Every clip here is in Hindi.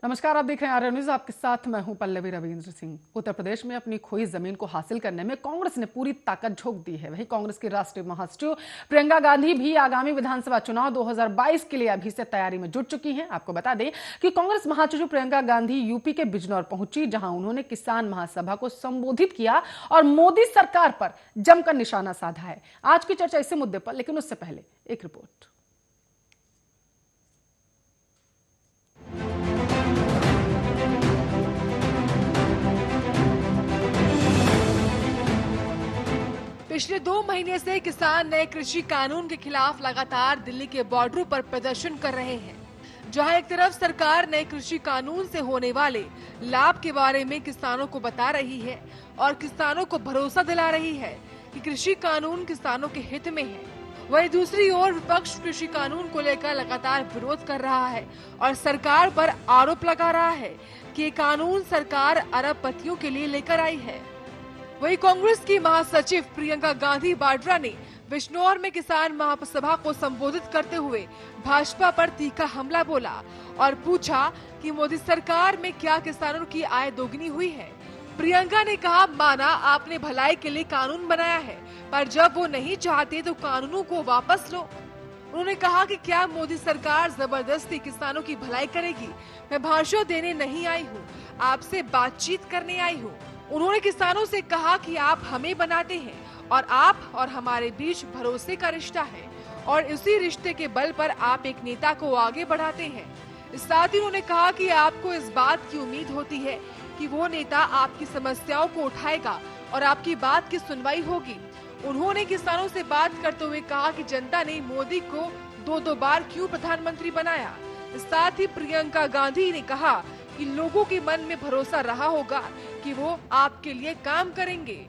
नमस्कार, आप देख रहे हैं आर्य न्यूज। आपके साथ मैं हूं पल्लवी रविंद्र सिंह। उत्तर प्रदेश में अपनी खोई जमीन को हासिल करने में कांग्रेस ने पूरी ताकत झोंक दी है। वहीं कांग्रेस की राष्ट्रीय महासचिव प्रियंका गांधी भी आगामी विधानसभा चुनाव 2022 के लिए अभी से तैयारी में जुट चुकी हैं। आपको बता दें कि कांग्रेस महासचिव प्रियंका गांधी यूपी के बिजनौर पहुंची, जहां उन्होंने किसान महासभा को संबोधित किया और मोदी सरकार पर जमकर निशाना साधा है। आज की चर्चा इसी मुद्दे पर, लेकिन उससे पहले एक रिपोर्ट। पिछले 2 महीने से किसान नए कृषि कानून के खिलाफ लगातार दिल्ली के बॉर्डरों पर प्रदर्शन कर रहे हैं। जहां एक तरफ सरकार नए कृषि कानून से होने वाले लाभ के बारे में किसानों को बता रही है और किसानों को भरोसा दिला रही है कि कृषि कानून किसानों के हित में है, वहीं दूसरी ओर विपक्ष कृषि कानून को लेकर लगातार विरोध कर रहा है और सरकार पर आरोप लगा रहा है कि ये कानून सरकार अरबपतियों के लिए लेकर आई है। वहीं कांग्रेस की महासचिव प्रियंका गांधी वाड्रा ने बिजनौर में किसान महासभा को संबोधित करते हुए भाजपा पर तीखा हमला बोला और पूछा कि मोदी सरकार में क्या किसानों की आय दोगुनी हुई है। प्रियंका ने कहा, माना आपने भलाई के लिए कानून बनाया है, पर जब वो नहीं चाहते तो कानूनों को वापस लो। उन्होंने कहा कि क्या मोदी सरकार जबरदस्ती किसानों की भलाई करेगी? मैं भाषण देने नहीं आई हूँ, आपसे बातचीत करने आई हूँ। उन्होंने किसानों से कहा कि आप हमें बनाते हैं और आप और हमारे बीच भरोसे का रिश्ता है और इसी रिश्ते के बल पर आप एक नेता को आगे बढ़ाते हैं। साथ ही उन्होंने कहा कि आपको इस बात की उम्मीद होती है कि वो नेता आपकी समस्याओं को उठाएगा और आपकी बात की सुनवाई होगी। उन्होंने किसानों से बात करते हुए कहा कि जनता ने मोदी को 2 बार क्यों प्रधानमंत्री बनाया। साथ ही प्रियंका गांधी ने कहा कि लोगों के मन में भरोसा रहा होगा कि वो आपके लिए काम करेंगे।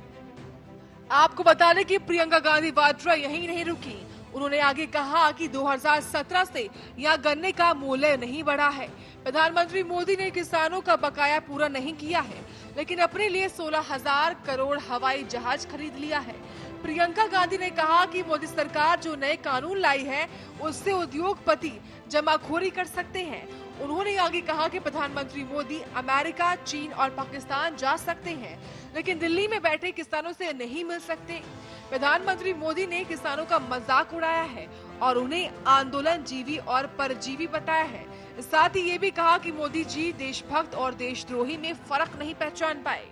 आपको बता दें कि प्रियंका गांधी वाड्रा यहीं नहीं रुकी। उन्होंने आगे कहा कि 2017 से यहाँ गन्ने का मूल्य नहीं बढ़ा है। प्रधानमंत्री मोदी ने किसानों का बकाया पूरा नहीं किया है, लेकिन अपने लिए 16,000 करोड़ हवाई जहाज खरीद लिया है। प्रियंका गांधी ने कहा कि मोदी सरकार जो नए कानून लाई है उससे उद्योगपति जमाखोरी कर सकते हैं। उन्होंने आगे कहा कि प्रधानमंत्री मोदी अमेरिका, चीन और पाकिस्तान जा सकते हैं, लेकिन दिल्ली में बैठे किसानों से नहीं मिल सकते। प्रधानमंत्री मोदी ने किसानों का मजाक उड़ाया है और उन्हें आंदोलन जीवी और परजीवी बताया है। साथ ही ये भी कहा कि मोदी जी देशभक्त और देशद्रोही में फर्क नहीं पहचान पाए।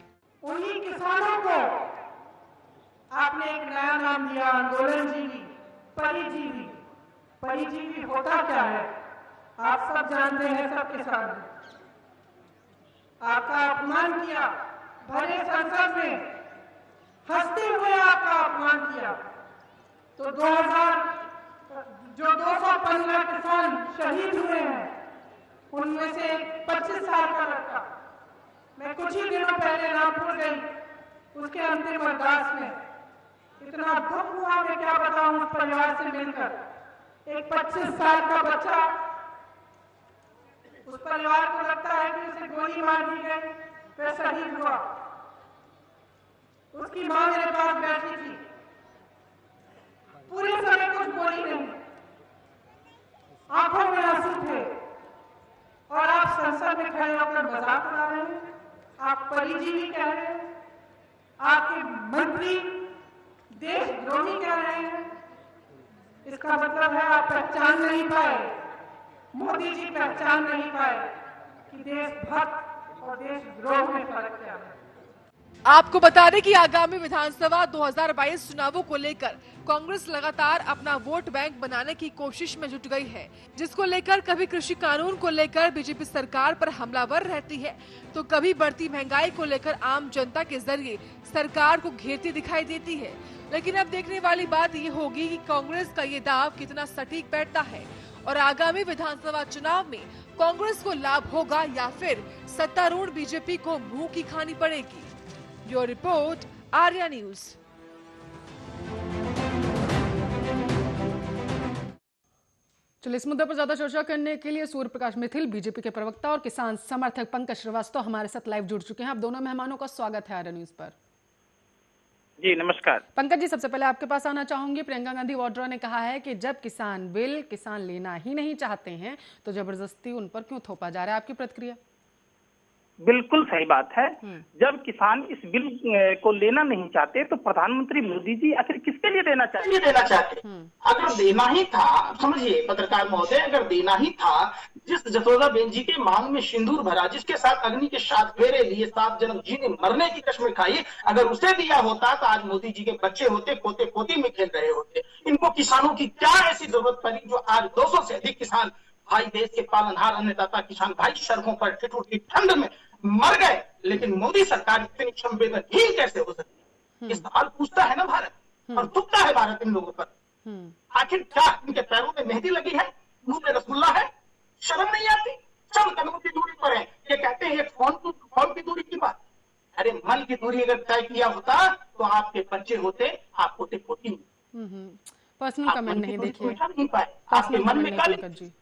उन्हीं किसानों को आपने एक नया नाम दिया, आंदोलन जीवी, परिजीवी। परिजीवी होता क्या है आप सब जानते हैं, सब किसान। आपका अपमान किया, भरे संसद में हंसते हुए आपका अपमान किया। तो 215 किसान शहीद हुए हैं, उनमें से 25 साल का लड़का। मैं कुछ ही दिनों पहले रामपुर गई, उसके अंतिम अरदास में इतना दुख हुआ, मैं क्या बताऊं। उस परिवार से मिलकर एक 25 साल का बच्चा, उस परिवार को लगता है कि उसे गोली मार दी गई, वह शहीद हुआ। उसकी मां मेरे पास बैठी थी, पूरे समय कुछ बोली नहीं, आंखों में आंसू थे, और आप संसद में खड़े होकर मजाक उड़ा रहे हैं। आप परिजीवी कह रहे हैं, आपके मंत्री देशद्रोही कह रहे हैं। इसका मतलब है आप पहचान नहीं पाए, मोदी जी पहचान नहीं पाए कि देशभक्त और देशद्रोह में फर्क क्या है। आपको बता दें कि आगामी विधानसभा 2022 चुनावों को लेकर कांग्रेस लगातार अपना वोट बैंक बनाने की कोशिश में जुट गई है, जिसको लेकर कभी कृषि कानून को लेकर बीजेपी सरकार पर हमलावर रहती है, तो कभी बढ़ती महंगाई को लेकर आम जनता के जरिए सरकार को घेरती दिखाई देती है। लेकिन अब देखने वाली बात ये होगी कि कांग्रेस का ये दाव कितना सटीक बैठता है और आगामी विधानसभा चुनाव में कांग्रेस को लाभ होगा या फिर सत्तारूढ़ बीजेपी को मुंह की खानी पड़ेगी। Bureau report, Arya news. चलिए, इस मुद्दे पर ज्यादा चर्चा करने के लिए सूर्य प्रकाश मिथिल, बीजेपी के प्रवक्ता, और किसान समर्थक पंकज श्रीवास्तव हमारे साथ लाइव जुड़ चुके हैं। आप दोनों मेहमानों का स्वागत है आर्या न्यूज पर। जी नमस्कार। पंकज जी, सबसे पहले आपके पास आना चाहूंगी। प्रियंका गांधी वाड्रा ने कहा है कि जब किसान लेना ही नहीं चाहते हैं तो जबरदस्ती उन पर क्यों थोपा जा रहा है। आपकी प्रतिक्रिया? बिल्कुल सही बात है। जब किसान इस बिल को लेना नहीं चाहते तो प्रधानमंत्री मोदी जी आखिर किसके लिए देना चाहते? अगर देना ही था, समझिए पत्रकार महोदय, अगर देना ही था, जिस जसोदा बेन जी के मांग में सिंदूर भरा, जिसके साथ अग्नि के 7 फेरे लिए, 7 जन्म जीने मरने की कसम खाई, अगर उसे दिया होता तो आज मोदी जी के बच्चे होते, पोते पोती में खेल रहे होते। इनको किसानों की क्या ऐसी जरूरत पड़ी जो आज 200 से अधिक किसान भाई, देश के पालनहार अन्नदाता किसान भाई सड़कों पर ठिठुर की ठंड में मर गए, लेकिन मोदी सरकार इतनी संवेदनहीन कैसे हो सकती है? ये सवाल पूछता है ना भारत, और दुखता है भारत इन लोगों पर। आखिर क्या इनके पैरों में मेहंदी लगी है, मुंह में रसगुल्ला है? शर्म नहीं आती? चंद कदमों की दूरी पर है, ये कहते हैं फोन की दूरी की बात। अरे मन की दूरी अगर तय किया होता तो आपके बच्चे होते, आप पोते पोती। पर्सनल कमेंट नहीं देखिए, नहीं पाए आपके मन में पंकज जी।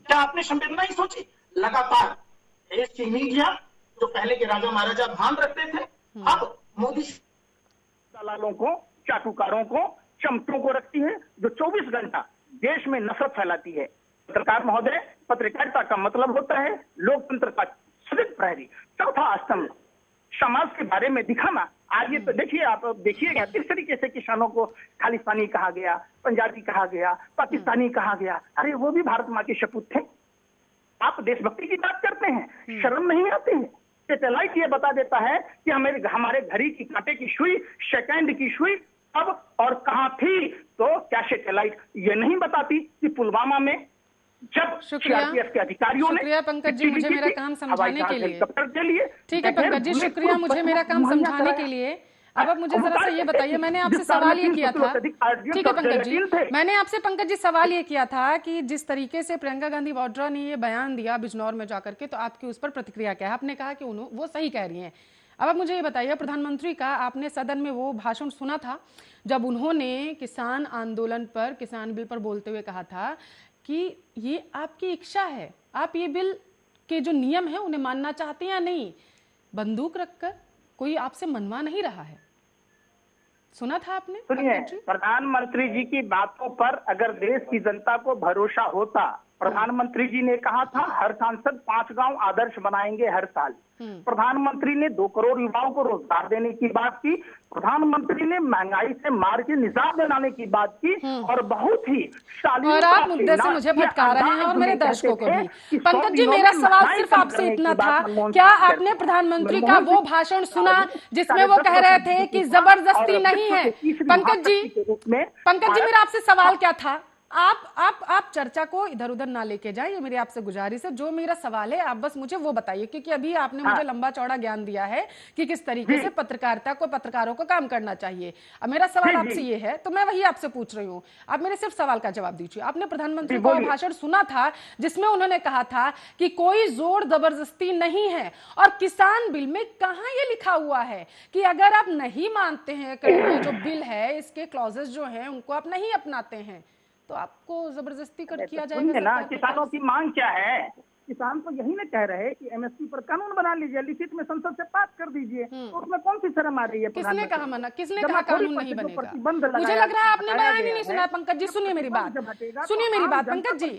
क्या आपने संवेदना ही सोची? लगातार देश की मीडिया जो पहले के राजा महाराजा भान रखते थे, अब मोदी दलालों को, चाटुकारों को, चमटों को रखती है जो 24 घंटा देश में नफरत फैलाती है। पत्रकार महोदय, पत्रकारिता का मतलब होता है लोकतंत्र का सदिग्ध प्रहरी, चौथा स्तंभ, समाज के बारे में दिखाना। आज ये तो देखिए, आप देखिएगा किस तरीके से किसानों को खालिस्तानी कहा गया, पंजाबी कहा गया, पाकिस्तानी कहा गया। अरे वो भी भारत माँ के सपूत थे। आप देशभक्ति की बात करते हैं, शर्म नहीं आती है? सैटेलाइट ये बता देता है कि हमारे घड़ी की कांटे की सुई, सेकंड की सुई अब और कहां थी। तो क्या सैटेलाइट ये नहीं बताती कि पुलवामा में जब सीआरपीएफ के अधिकारियों ने, शुक्रिया पंकज जी, मुझे मेरा काम समझाने के लिए। ठीक है पंकज जी, शुक्रिया मुझे मेरा काम समझाने के लिए। अब आप मुझे जरा सा ये बताइए, मैंने आपसे सवाल ये किया था, ठीक है पंकज जी, मैंने आपसे पंकज जी सवाल ये किया था कि जिस तरीके से प्रियंका गांधी वाड्रा ने ये बयान दिया बिजनौर में जाकर के, तो आपकी उस पर प्रतिक्रिया क्या है? आपने कहा कि वो सही कह रही हैं। अब आप मुझे ये बताइए, प्रधानमंत्री का आपने सदन में वो भाषण सुना था जब उन्होंने किसान आंदोलन पर, किसान बिल पर बोलते हुए कहा था कि ये आपकी इच्छा है, आप ये बिल के जो नियम है उन्हें मानना चाहते हैं या नहीं, बंदूक रखकर कोई आपसे मनवा नहीं रहा है। सुना था आपने? सुनिए, प्रधानमंत्री जी की बातों पर अगर देश की जनता को भरोसा होता, प्रधानमंत्री जी ने कहा था हर सांसद 5 गांव आदर्श बनाएंगे हर साल। प्रधानमंत्री ने 2 करोड़ युवाओं को रोजगार देने की बात की। प्रधानमंत्री ने महंगाई से मार के निजात बनाने की बात की। और बहुत ही और आप मुद्दे से मुझे भटका रहे हैं और मेरे दर्शकों को भी। पंकज जी, मेरा सवाल सिर्फ आपसे इतना था, क्या आपने प्रधानमंत्री का वो भाषण सुना जिसमें वो कह रहे थे कि जबरदस्ती नहीं है? पंकज जी, मेरा आपसे सवाल क्या था? आप चर्चा को इधर उधर ना लेके जाए, ये मेरी आपसे गुजारिश है। जो मेरा सवाल है आप बस मुझे वो बताइए, क्योंकि अभी आपने मुझे लंबा चौड़ा ज्ञान दिया है कि किस तरीके से पत्रकारों को काम करना चाहिए। अब मेरा सवाल आपसे ये है, तो मैं वही आपसे पूछ रही हूँ, आप मेरे सिर्फ सवाल का जवाब दीजिए। आपने प्रधानमंत्री का भाषण सुना था जिसमें उन्होंने कहा था कि कोई जोर जबरदस्ती नहीं है, और किसान बिल में कहाँ ये लिखा हुआ है कि अगर आप नहीं मानते हैं जो बिल है, इसके क्लॉजेस जो हैं उनको आप नहीं अपनाते हैं तो आपको जबरदस्ती कर किया जाएगा ना। किसानों की मांग क्या है? किसान तो यही ना कह रहे हैं कि एमएसपी पर कानून बना लीजिए, लिखित में संसद से पास कर दीजिए। तो उसमें कौन सी शर्म आ रही है? किसने कहा मना? किसने कहा कानून नहीं बनेगा? मुझे लग रहा है आपने बयान ही नहीं सुना। पंकज जी सुनिए मेरी बात, पंकज जी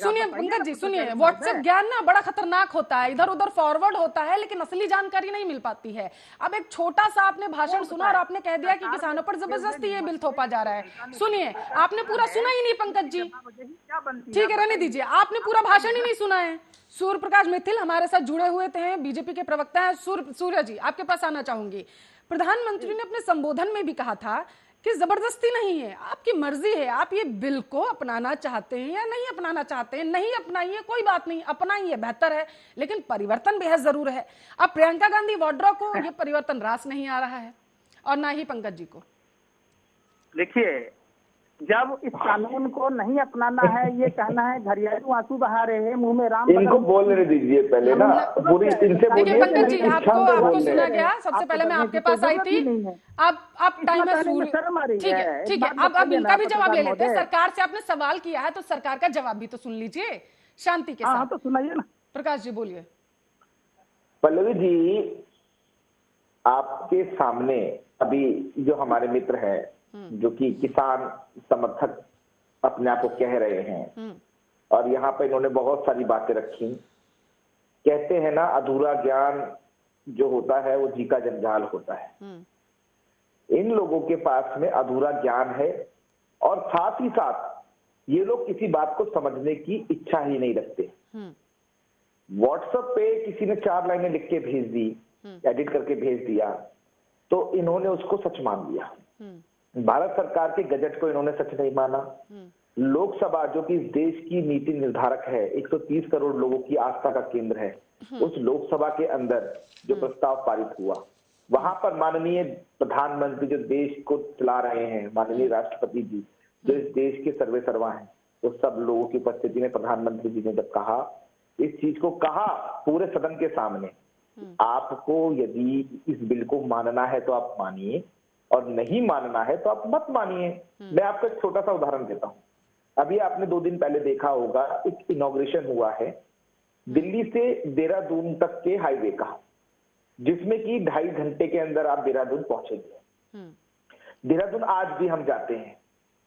सुनिए, पंकज जी सुनिए। व्हाट्सएप ज्ञान ना बड़ा खतरनाक होता है, इधर उधर फॉरवर्ड होता है लेकिन असली जानकारी नहीं मिल पाती है। अब एक छोटा सा आपने भाषण सुना और आपने कह दिया कि किसानों पर जबरदस्ती ये बिल थोपा जा रहा है। सुनिए, आपने पूरा सुना ही नहीं पंकज जी। ठीक है, रहने दीजिए, आपने पूरा भाषण ही नहीं सुना है। सूर्य प्रकाश मिथिल हमारे साथ जुड़े हुए थे, बीजेपी के प्रवक्ता हैं। सूर्य जी, आपके पास आना चाहूंगी। प्रधानमंत्री ने अपने संबोधन में भी कहा था कि जबरदस्ती नहीं है, आपकी मर्जी है, आप ये बिल को अपनाना चाहते हैं या नहीं अपनाना चाहते हैं। नहीं अपनाइए, कोई बात नहीं, अपनाइए, बेहतर है, लेकिन परिवर्तन बेहद जरूर है। अब प्रियंका गांधी वाड्रा को ये परिवर्तन रास नहीं आ रहा है और ना ही पंकज जी को। देखिए, जब इस कानून को नहीं अपनाना है, ये कहना है घरियालू आंसू बहा रहे हैं, मुंह में राम। इनको बोलने दीजिए पहले ना, पूरी इनसे बोलिए। पंकज जी, आपको सुना गया, सबसे पहले मैं आपके पास आई थी। अब टाइम है सूर्य, ठीक है। अब इनका भी जवाब ले लेते हैं। सरकार से आपने सवाल किया है तो सरकार का जवाब भी तो सुन लीजिए शांति के साथ। तो सुनाइए ना। प्रकाश जी बोलिए। पल्लवी जी, आपके सामने अभी जो हमारे मित्र हैं जो कि किसान समर्थक अपने आप को कह रहे हैं, और यहाँ पे इन्होंने बहुत सारी बातें रखी। कहते हैं ना, अधूरा ज्ञान जो होता है वो जी का जंजाल होता है। इन लोगों के पास में अधूरा ज्ञान है और साथ ही साथ ये लोग किसी बात को समझने की इच्छा ही नहीं रखते। व्हाट्सएप पे किसी ने 4 लाइनें लिख के भेज दी, एडिट करके भेज दिया, तो इन्होंने उसको सच मान लिया। भारत सरकार के गजट को इन्होंने सच नहीं माना। लोकसभा जो कि इस देश की नीति निर्धारक है, 130 करोड़ लोगों की आस्था का केंद्र है, उस लोकसभा के अंदर जो प्रस्ताव पारित हुआ, वहां पर माननीय प्रधानमंत्री जो देश को चला रहे हैं, माननीय राष्ट्रपति जी जो इस देश के सर्वे सर्वा हैं, तो सब लोगों की उपस्थिति में प्रधानमंत्री जी ने जब कहा, इस चीज को कहा पूरे सदन के सामने, आपको यदि इस बिल को मानना है तो आप मानिए और नहीं मानना है तो आप मत मानिए। मैं आपको एक छोटा सा उदाहरण देता हूं। अभी आपने 2 दिन पहले देखा होगा, एक इनॉग्रेशन हुआ है दिल्ली से देहरादून तक के हाईवे का, जिसमें कि 2.5 घंटे के अंदर आप देहरादून पहुंचेंगे। देहरादून आज भी हम जाते हैं,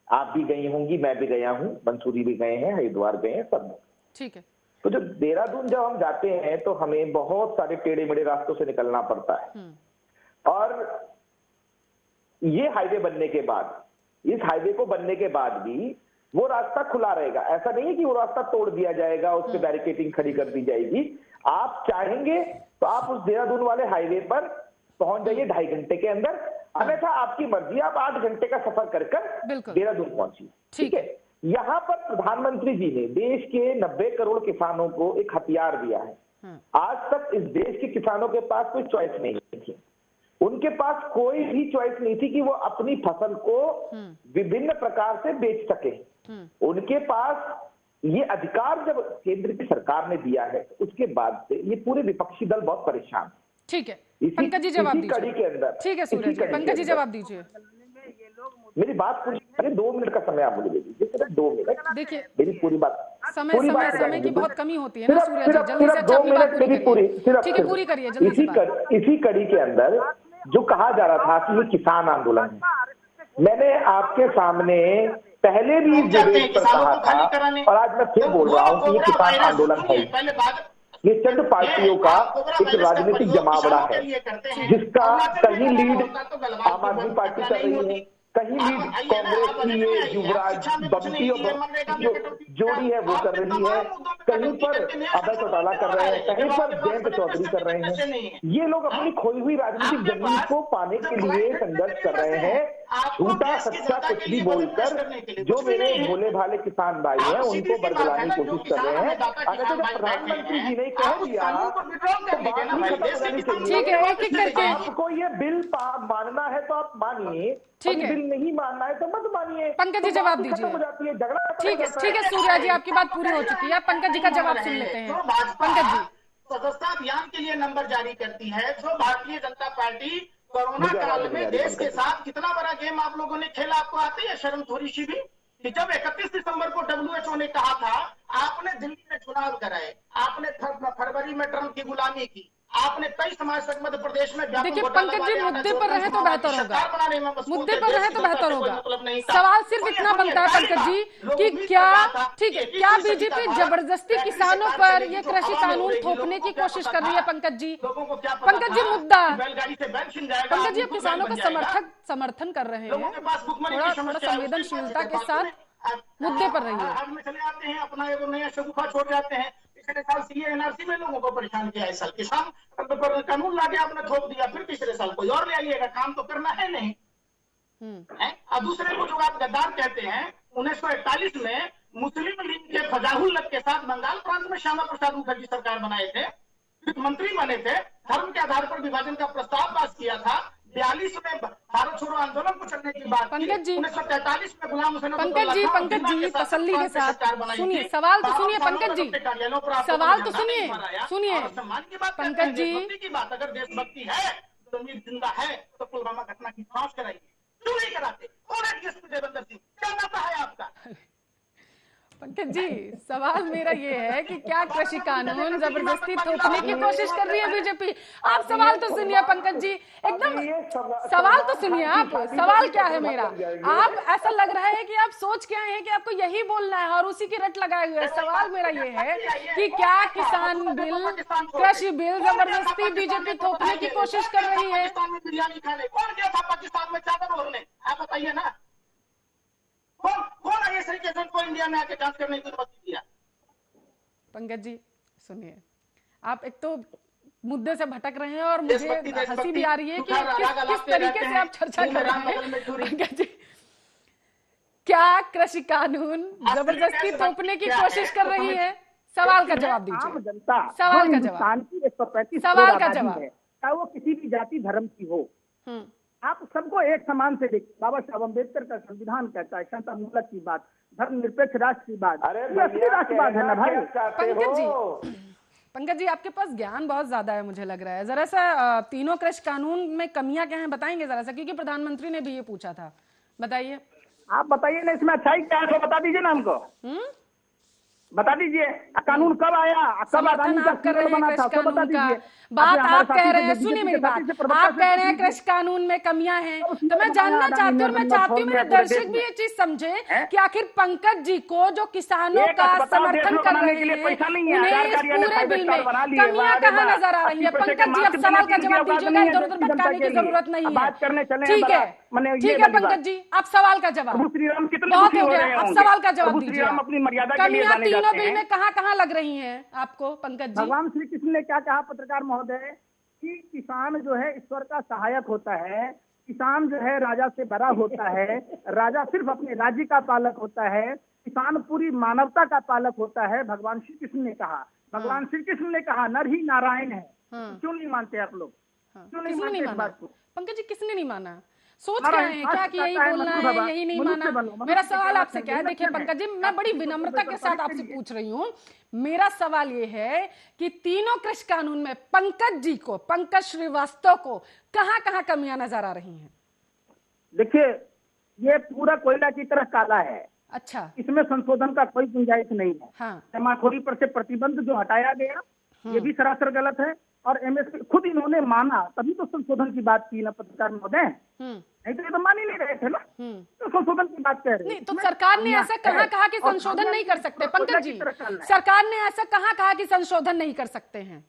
आप भी गई होंगी, मैं भी गया हूं, मंसूरी भी गए हैं, हरिद्वार गए हैं, सब। ठीक है। तो जब देहरादून जब हम जाते हैं तो हमें बहुत सारे टेढ़े मेढ़े रास्तों से निकलना पड़ता है। और ये हाईवे बनने के बाद, इस हाईवे को बनने के बाद भी वो रास्ता खुला रहेगा। ऐसा नहीं है कि वो रास्ता तोड़ दिया जाएगा, उस पे बैरिकेडिंग खड़ी कर दी जाएगी। आप चाहेंगे तो आप उस देहरादून वाले हाईवे पर पहुंच जाइए 2.5 घंटे के अंदर, अन्यथा आपकी मर्जी, आप 8 घंटे का सफर कर देहरादून पहुंचिए। ठीक है। यहाँ पर प्रधानमंत्री जी ने देश के 90 करोड़ किसानों को एक हथियार दिया है। आज तक इस देश के किसानों के पास कोई चॉइस नहीं थी, उनके पास कोई भी चॉइस नहीं थी कि वो अपनी फसल को विभिन्न प्रकार से बेच सके। उनके पास ये अधिकार जब केंद्र की सरकार ने दिया है, उसके बाद से ये पूरे विपक्षी दल बहुत परेशान। ठीक है, पंकज जी जवाब दीजिए। कड़ी के अंदर, ठीक है सूरज जी, पंकज जी जवाब दीजिए। मेरी बात पूरी, 2 मिनट का समय आप मुझे दे दीजिए, सिर्फ 2 मिनट। देखिए मेरी पूरी बात, समय की बहुत कमी होती है ना सूरज जी, जल्दी से अच्छा अपनी बात पूरी करिए। ठीक है, पूरी करिए जल्दी से। इसी कड़ी के अंदर जो कहा जा रहा था कि ये किसान आंदोलन है, मैंने आपके सामने पहले भी डिबेट पर कहा था और आज मैं फिर बोल रहा हूँ कि ये किसान आंदोलन है। ये चंद पार्टियों का एक राजनीतिक जमावड़ा है, जिसका कहीं लीड आम आदमी पार्टी कर रही है, कहीं लीड कांग्रेस की ये युवराज बंटी और जोड़ी है वो कर रही है, कहीं पर अभय चौटाला कर रहे हैं, कहीं पर जयंत चौधरी कर रहे हैं। ये लोग अपनी खोई हुई राजनीतिक जमीन को पाने के लिए संघर्ष कर रहे हैं, झूठा सच्चा कुछ भी बोलकर जो मेरे भोले भाले किसान भाई हैं उनको बरगलाने की कोशिश कर रहे हैं। अगर तो प्रधानमंत्री जी ने कह दिया तो बात ही खत्म हो जानी चाहिए। ठीक है, एक-एक करके आपको ये बिल मानना है तो आप मानिए, ठीक है, बिल नहीं मानना है तो मत मानिए। पंकज जी जवाब दीजिए। ठीक है, ठीक है सूर्या जी, आपकी बात पूरी हो चुकी है, पंकज जी का जवाब सुन लेते हैं। पंकज जी, सदस्यता अभियान के लिए नंबर जारी करती है, जो भारतीय जनता पार्टी कोरोना काल में देश के साथ कितना बड़ा गेम आप लोगों ने खेला, आपको आती है शर्म थोड़ी सी भी? कि जब 31 दिसंबर को WHO ने कहा था, आपने दिल्ली में चुनाव कराए, आपने फरवरी में ट्रंप की गुलामी की, आपने 23 समाज तक मध्य प्रदेश में। देखिए पंकज जी, मुद्दे पर रहे तो बेहतर होगा, मुद्दे पर रहे तो बेहतर होगा। सवाल सिर्फ इतना बनता है पंकज जी कि क्या, ठीक है, क्या बीजेपी जबरदस्ती किसानों पर ये कृषि कानून थोपने की कोशिश कर रही है? पंकज जी, पंकज जी मुद्दा, पंकज जी किसानों का समर्थन कर रहे हैं, थोड़ा संवेदनशीलता के साथ मुद्दे पर रहिए। में चले आते हैं, अपना एक नया शगुफा छोड़ जाते हैं। पिछले साल सीए एनआरसी में लोगों को परेशान किया, इस साल किसान कानून लाके आपने थोप दिया, फिर तीसरे साल कोई और ले आइएगा, काम तो करना है नहीं। और दूसरे को जो आप गद्दार कहते हैं, 1941 में मुस्लिम लीग के फजाहुल लक के साथ बंगाल प्रांत में श्यामा प्रसाद मुखर्जी सरकार बनाए थे, वित्त मंत्री बने थे, धर्म के आधार पर विभाजन का प्रस्ताव पास किया था, 42 में भारत छोड़ो आंदोलन को चलने की बात, पंकज जी 1943 में गुलाम हुसैन, पंकज जी तसल्ली के साथ सुनिए, सवाल तो सुनिए पंकज जी, सवाल तो सुनिए पंकज जी की बात। अगर देशभक्ति है, जमीर जिंदा है तो पुलवामा घटना की जांच कराइए, क्यों नहीं कराते? कौन है डीएसपी देवेंद्र सिंह, क्या नाता है आपका? पंकज जी, सवाल मेरा ये है कि क्या कृषि कानून जबरदस्ती थोपने की कोशिश कर रही है बीजेपी? आप सवाल तो सुनिए पंकज जी, एकदम सवाल तो सुनिए आप। सवाल क्या है मेरा? आप ऐसा लग रहा है कि आप सोच के आए हैं कि आपको यही बोलना है और उसी की रट लगाए हुए। सवाल मेरा ये है कि क्या किसान बिल, कृषि बिल जबरदस्ती बीजेपी थोपने की कोशिश कर रही है? बिरयानी खाने कौन गया था पाकिस्तान में चादर ओढ़ने? आप बताइए ना, कौन आगे तरीके को इंडिया में आके जांच करने की अनुमति दिया? पंकज जी सुनिए, आप एक तो मुद्दे से भटक रहे हैं और मुझे हंसी भी आ रही है कि किस तरीके से आप चर्चा कर रहे हैं। पंकज जी, क्या कृषि कानून जबरदस्ती थोपने की कोशिश कर रही है? सवाल का जवाब दीजिए। जनता सवाल का जवाब। 135 सवाल का जवाब। चाहे वो किसी भी जाति धर्म की हो, आप सबको एक समान से देखिए। बाबा साहब अम्बेडकर का संविधान कहता है क्षमता मूलक की बात, धर्मनिरपेक्ष राष्ट्र की बात, असली राष्ट्रवाद है ना भाई। पंकज जी आपके पास ज्ञान बहुत ज्यादा है मुझे लग रहा है। जरा सा तीनों कृषि कानून में कमियां क्या हैं बताएंगे जरा सा, क्योंकि प्रधानमंत्री ने भी ये पूछा था। बताइए। आप बताइए ना, इसमें अच्छाई क्या है तो बता दीजिए ना हमको। बता दीजिए कानून कब आया, कब आदमी का कर रहे हैं कृषि कानून का। बात आप कह रहे हैं, सुनिए मेरी बात, आप कह रहे हैं कृषि कानून में कमियां हैं, तो मैं जानना चाहती हूँ और मैं चाहती हूँ मेरे दर्शक भी ये चीज समझे कि आखिर पंकज जी को जो किसानों का समर्थन कर रहे हैं उन्हें इस पूरे बिल में कमियां कहाँ नजर आ रही है? पंकज जी अब सवाल का जवाब दीजिएगा, इधर उधर भटकाने की जरूरत नहीं है। ठीक है पंकज जी, आप सवाल का जवाब। बहुत हो गया, आप सवाल का जवाब दीजिए। कमियां तीनों बिल में कहाँ लग रही हैं आपको पंकज जी? भगवान श्री कृष्ण ने क्या कहा पत्रकार महोदय कि किसान जो है ईश्वर का सहायक होता है, किसान जो है राजा से बड़ा होता है, राजा सिर्फ अपने राज्य का पालक होता है, किसान पूरी मानवता का पालक होता है। भगवान श्री कृष्ण ने कहा, भगवान श्री कृष्ण ने कहा नर ही नारायण है। क्यों नहीं मानते आप लोग? क्यों नहीं मानते इस बात को? पंकज जी किसने नहीं माना? सोच क्या है क्या कि यही बोलना है, यही नहीं माना? मेरा सवाल आपसे क्या है, देखिए पंकज जी मैं बड़ी विनम्रता के साथ आपसे पूछ रही हूँ। मेरा सवाल ये है कि तीनों कृषि कानून में पंकज जी को, पंकज श्रीवास्तव को कहाँ कमियां नजर आ रही हैं? देखिए ये पूरा कोयला की तरह काला है। अच्छा, इसमें संशोधन का कोई गुंजाइश नहीं है। हाँ। जमाखोरी पर से प्रतिबंध जो हटाया गया ये भी सरासर गलत है और एमएसपी खुद इन्होंने माना, तभी तो संशोधन की बात की ना पत्रकार महोदय। नहीं तो ये तो मान ही नहीं रहे थे ना, तो संशोधन की बात कह रहे नहीं। तो सरकार ने ऐसा कहा कि संशोधन नहीं कर सकते? पंकज जी, सरकार ने ऐसा कहा कि संशोधन नहीं कर सकते हैं?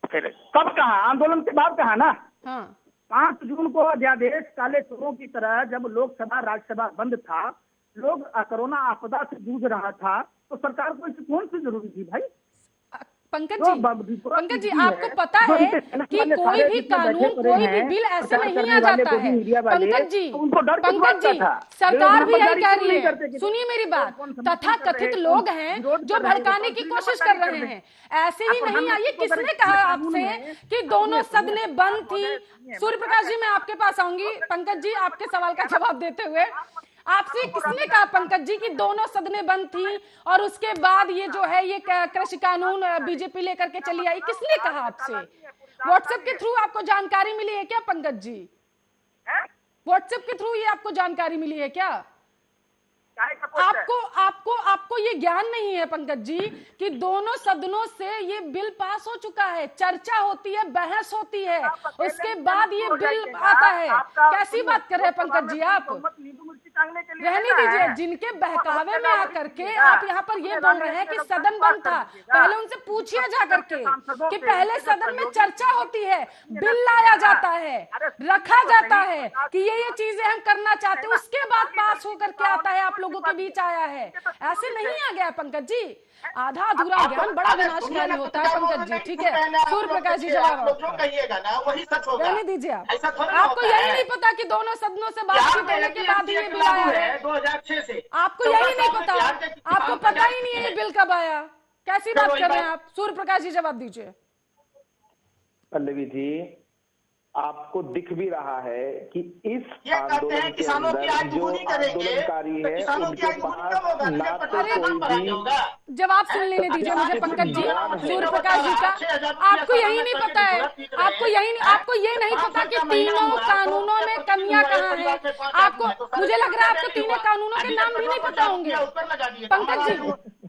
कब कहा? आंदोलन के बाद कहा ना। हाँ। 5 जून को अध्यादेश काले चोरों की तरह जब लोकसभा राज्यसभा बंद था, लोग कोरोना आपदा से जूझ रहा था, तो सरकार को इससे कौन सी जरूरी थी भाई? पंकज जी आपको पता है कि कोई भी कानून, कोई भी बिल ऐसे नहीं आ जाता है। पंकज जी सरकार भी यही कह रही है, सुनिए मेरी बात। तथा कथित लोग हैं जो भड़काने की कोशिश कर रहे हैं। ऐसे ही नहीं आइए, किसने कहा आपसे कि दोनों सदनें बंद थी? सूर्य प्रकाश जी मैं आपके पास आऊंगी। पंकज जी आपके सवाल का जवाब देते हुए, आपसे किसने कहा पंकज जी कि दोनों सदनें बंद थी और उसके बाद ये जो है ये कृषि कानून बीजेपी लेकर के चली आई? किसने कहा आपसे? व्हाट्सएप के थ्रू आपको जानकारी मिली है क्या पंकज जी? व्हाट्सएप के थ्रू ये आपको जानकारी मिली है क्या? आपको ये ज्ञान नहीं है पंकज जी कि दोनों सदनों से ये बिल पास हो चुका है, चर्चा होती है, बहस होती है, उसके बाद ये बिल आता है। कैसी बात कर रहे हैं पंकज जी आप? रहने दीजिए, जिनके बहकावे में आकर के आप यहाँ पर ये बोल रहे हैं कि सदन बंद था। पहले उनसे पूछिए जा करके कि पहले सदन में चर्चा होती है, बिल लाया जाता है, रखा जाता है कि ये चीजें हम करना चाहते हैं, उसके बाद पास होकर के आता है, आप लोगों के बीच आया है। ऐसे नहीं आ गया पंकज जी। आधा अधूरा ज्ञान बड़ा विनाशकारी होता है पंकज जी। ठीक है सूर्य प्रकाश जी जवाब कहिएगा ना वही सच होगा। रहने दीजिए आप। आपको यही नहीं पता कि दोनों सदनों से बातचीत होने के बाद ये बिल आया है? 2006 से आपको यही नहीं पता? आपको पता ही नहीं है ये बिल कब आया? कैसी बात कर रहे हैं आप? सूर्य प्रकाश जी जवाब दीजिए। पल्लवी जी आपको दिख भी रहा है कि इस ये कहते आंदोलन हैं के किसानों की अंदर आय जो दुगुनी करेंगे, आंदोलनकारी तो है किसानों की उनके आय दुगुनी पास कब होगा? ना जब तो पेट्रोल कोई दाम बढ़ा के भी होगा। जवाब सुन लेने दीजिए मुझे पंकज जी, सूर्य प्रकाश जी का। आपको यही नहीं पता है, आपको ये नहीं पता कि तीनों कानूनों में कमियां कहाँ हैं। आपको, मुझे लग रहा है आपको तीनों कानूनों के नाम भी नहीं पता होंगे पंकज जी,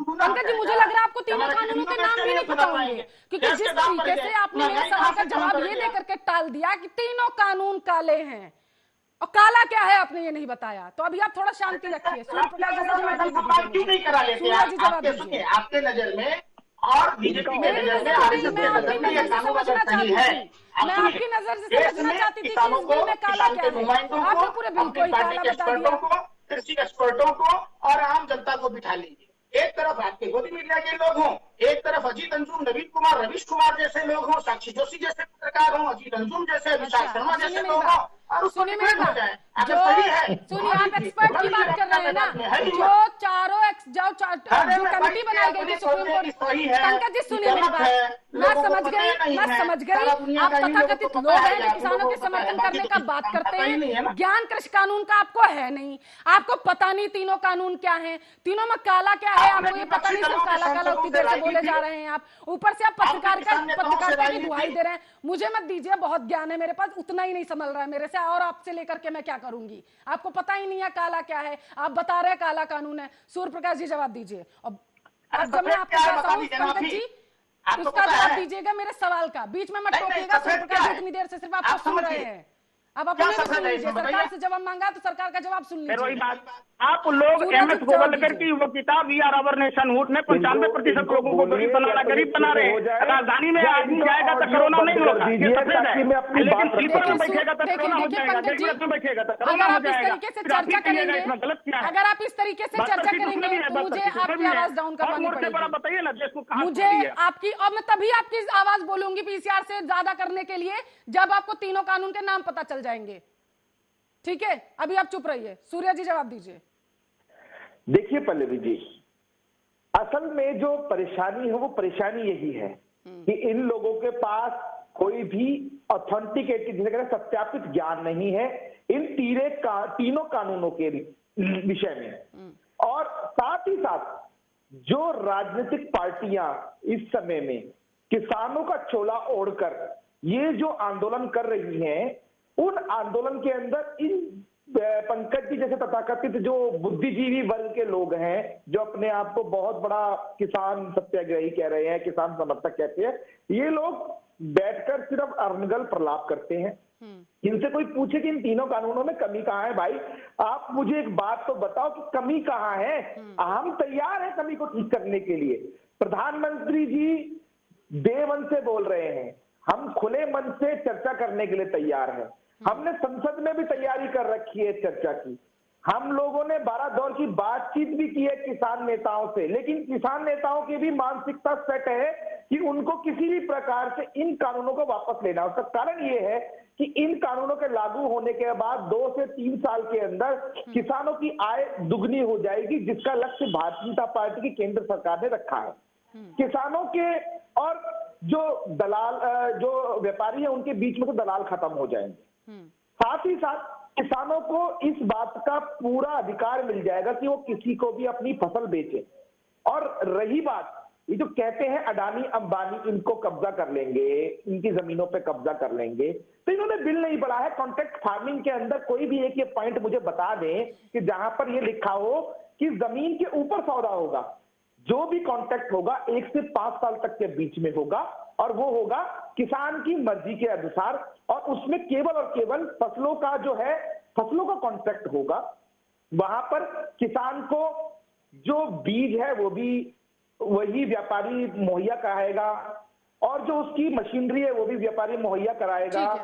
मुझे लग रहा है आपको तीनों कानूनों के नाम भी नहीं पता होंगे, क्योंकि जिस तरीके से आपने मेरे सवाल का जवाब ये देकर के टाल दिया कि तीनों कानून काले हैं और काला क्या है आपने ये नहीं बताया, तो अभी आप थोड़ा शांति रखिए। सूर्य प्रकाश जी से जवाब क्यों नहीं करा लेते? सूर्य जी जवाब आपके दीजिए। सुनिए, आपके नजर में और बीजेपी के मेरी नजर में नजर आरएसएस मैं के आपकी नजर में ये नजर से कानून अगर समझना सही चाहती है, थी, मैं आपकी नजर से समझना चाहती थी कि इस बिल में काला क्या है। आपने पूरे बिल को ही काला बता दिया। कृषि एक्सपर्टों को और आम जनता को बिठा लीजिए। एक तरफ आपके गोदी मीडिया के लोग हों, एक तरफ अजीत अंजुम, नवीन कुमार, रवीश कुमार जैसे लोग हों, साक्षी जोशी जैसे पत्रकार हों, अजीत अंजुम जैसे, विशाल शर्मा जैसे लोग हों, और उसको डिबेट हो जाए। अगर सही है, सुनिए, आप एक्सपर्ट की बात कर रहे हैं ना, जो चारों जो कमेटी बनाई गई थी सुप्रीम कोर्ट, पंकज जी सुनिए मेरी बात, मैं समझ गई आप तथाकथित लोग हैं जो किसानों के समर्थन करने का बात करते हैं। ज्ञान कृषि कानून का आपको है नहीं, आपको पता नहीं तीनों कानून क्या है, तीनों में काला क्या है आपको ये पता नहीं, सिर्फ काला काला उतनी देर से बोले जा रहे हैं आप, ऊपर से आप पत्रकारिता की दुहाई दे रहे हैं। मुझे मत दीजिए, बहुत ज्ञान है मेरे पास, उतना ही नहीं संभल रहा है मेरे से, और आपसे लेकर के मैं क्या करूंगी, आपको पता ही नहीं है काला क्या है, आप बता रहे हैं काला कानून है। सूर्य प्रकाश जी जवाब दीजिए। अब जब मैं आपको कहता हूं पंकज जी उसका जवाब दीजिएगा मेरे सवाल का, बीच में मत टोकिएगा। सूर्य प्रकाश जी इतनी देर से सिर्फ आपको सुन रहे हैं, अब अपने भी सुन लीजिए। सरकार से जवाब मांगा तो सरकार का जवाब सुन फिर वही लीजिए। बात, आप लोग MS गोवलकर की वो किताब we are our nationhood में 95% लोगों को गरीब बनाना, गरीब बना रहे हैं। राजधानी में आदमी जाएगा तो कोरोना नहीं होगा, ये सफेद है, लेकिन स्लीपर में बैठेगा तो कोरोना हो जाएगा, जगह में बैठेगा तो कोरोना हो जाएगा। फिर आप इस तरीके से चर्चा करेंगे, इसमें गलत क्या है? अगर आप इस तरीके से चर्चा करेंगे तो मुझे आपकी आवाज डाउन करवानी पड़ेगी। बताइए ना देश को कहां मुझे आपकी, और मैं तभी आपकी आवाज बोलूंगी PCR से ज्यादा करने के लिए जब आपको तीनों कानून के नाम पता चल जाएंगे। ठीक है, अभी आप चुप रहिए। सूर्य जी जवाब दीजिए। देखिए पल्लवी जी, असल में जो परेशानी है वो परेशानी यही है कि इन लोगों के पास कोई भी ऑथेंटिकेटेड, जिसे कहते हैं सत्यापित ज्ञान नहीं है इन तीनों कानूनों के विषय में। और साथ ही साथ जो राजनीतिक पार्टियां इस समय में किसानों का चोला ओढ़कर ये जो आंदोलन कर रही हैं, उन आंदोलन के अंदर इन पंकज जी जैसे तथाकथित जो बुद्धिजीवी वर्ग के लोग हैं, जो अपने आप को बहुत बड़ा किसान सत्याग्रही कह रहे हैं, किसान समर्थक कहते हैं, ये लोग बैठकर सिर्फ अरनगल प्रलाप करते हैं। इनसे कोई पूछे कि इन तीनों कानूनों में कमी कहाँ है, भाई आप मुझे एक बात तो बताओ कि कमी कहाँ है। हम तैयार हैं कमी को ठीक करने के लिए। प्रधानमंत्री जी डे वन से बोल रहे हैं, हम खुले मन से चर्चा करने के लिए तैयार हैं। हमने संसद में भी तैयारी कर रखी है चर्चा की। हम लोगों ने 12 दौर की बातचीत भी की है किसान नेताओं से, लेकिन किसान नेताओं की भी मानसिकता सेट है कि उनको किसी भी प्रकार से इन कानूनों को वापस लेना। उसका कारण ये है कि इन कानूनों के लागू होने के बाद 2 से 3 साल के अंदर किसानों की आय दुगनी हो जाएगी, जिसका लक्ष्य भारतीय जनता पार्टी की केंद्र सरकार ने रखा है। किसानों के और जो दलाल, जो व्यापारी है, उनके बीच में तो दलाल खत्म हो जाएंगे। साथ ही साथ किसानों को इस बात का पूरा अधिकार मिल जाएगा कि वो किसी को भी अपनी फसल बेचे। और रही बात, ये जो कहते हैं अडानी अंबानी इनको कब्जा कर लेंगे, इनकी जमीनों पे कब्जा कर लेंगे, तो इन्होंने बिल नहीं पढ़ा है। कॉन्ट्रैक्ट फार्मिंग के अंदर कोई भी एक ये पॉइंट मुझे बता दें कि जहां पर ये लिखा हो कि जमीन के ऊपर सौदा होगा, जो भी कॉन्ट्रैक्ट होगा 1 से 5 साल तक के बीच में होगा, और वो होगा किसान की मर्जी के अनुसार, और उसमें केवल और केवल फसलों का जो है, फसलों का कॉन्ट्रैक्ट होगा। वहां पर किसान को जो बीज है वो भी वही व्यापारी मुहैया कराएगा, और जो उसकी मशीनरी है वो भी व्यापारी मुहैया कराएगा।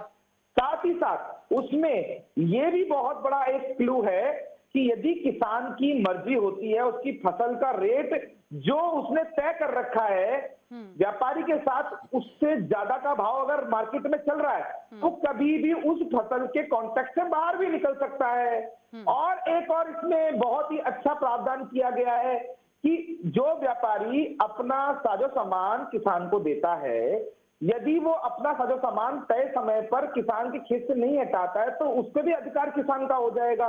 साथ ही साथ उसमें ये भी बहुत बड़ा एक क्लू है कि यदि किसान की मर्जी होती है, उसकी फसल का रेट जो उसने तय कर रखा है व्यापारी के साथ, उससे ज्यादा का भाव अगर मार्केट में चल रहा है, तो कभी भी उस फसल के कॉन्ट्रैक्ट से बाहर भी निकल सकता है। और एक और इसमें बहुत ही अच्छा प्रावधान किया गया है कि जो व्यापारी अपना साजो सामान किसान को देता है, यदि वो अपना साजो सामान तय समय पर किसान के खेत से नहीं हटाता है तो उसपे भी अधिकार किसान का हो जाएगा।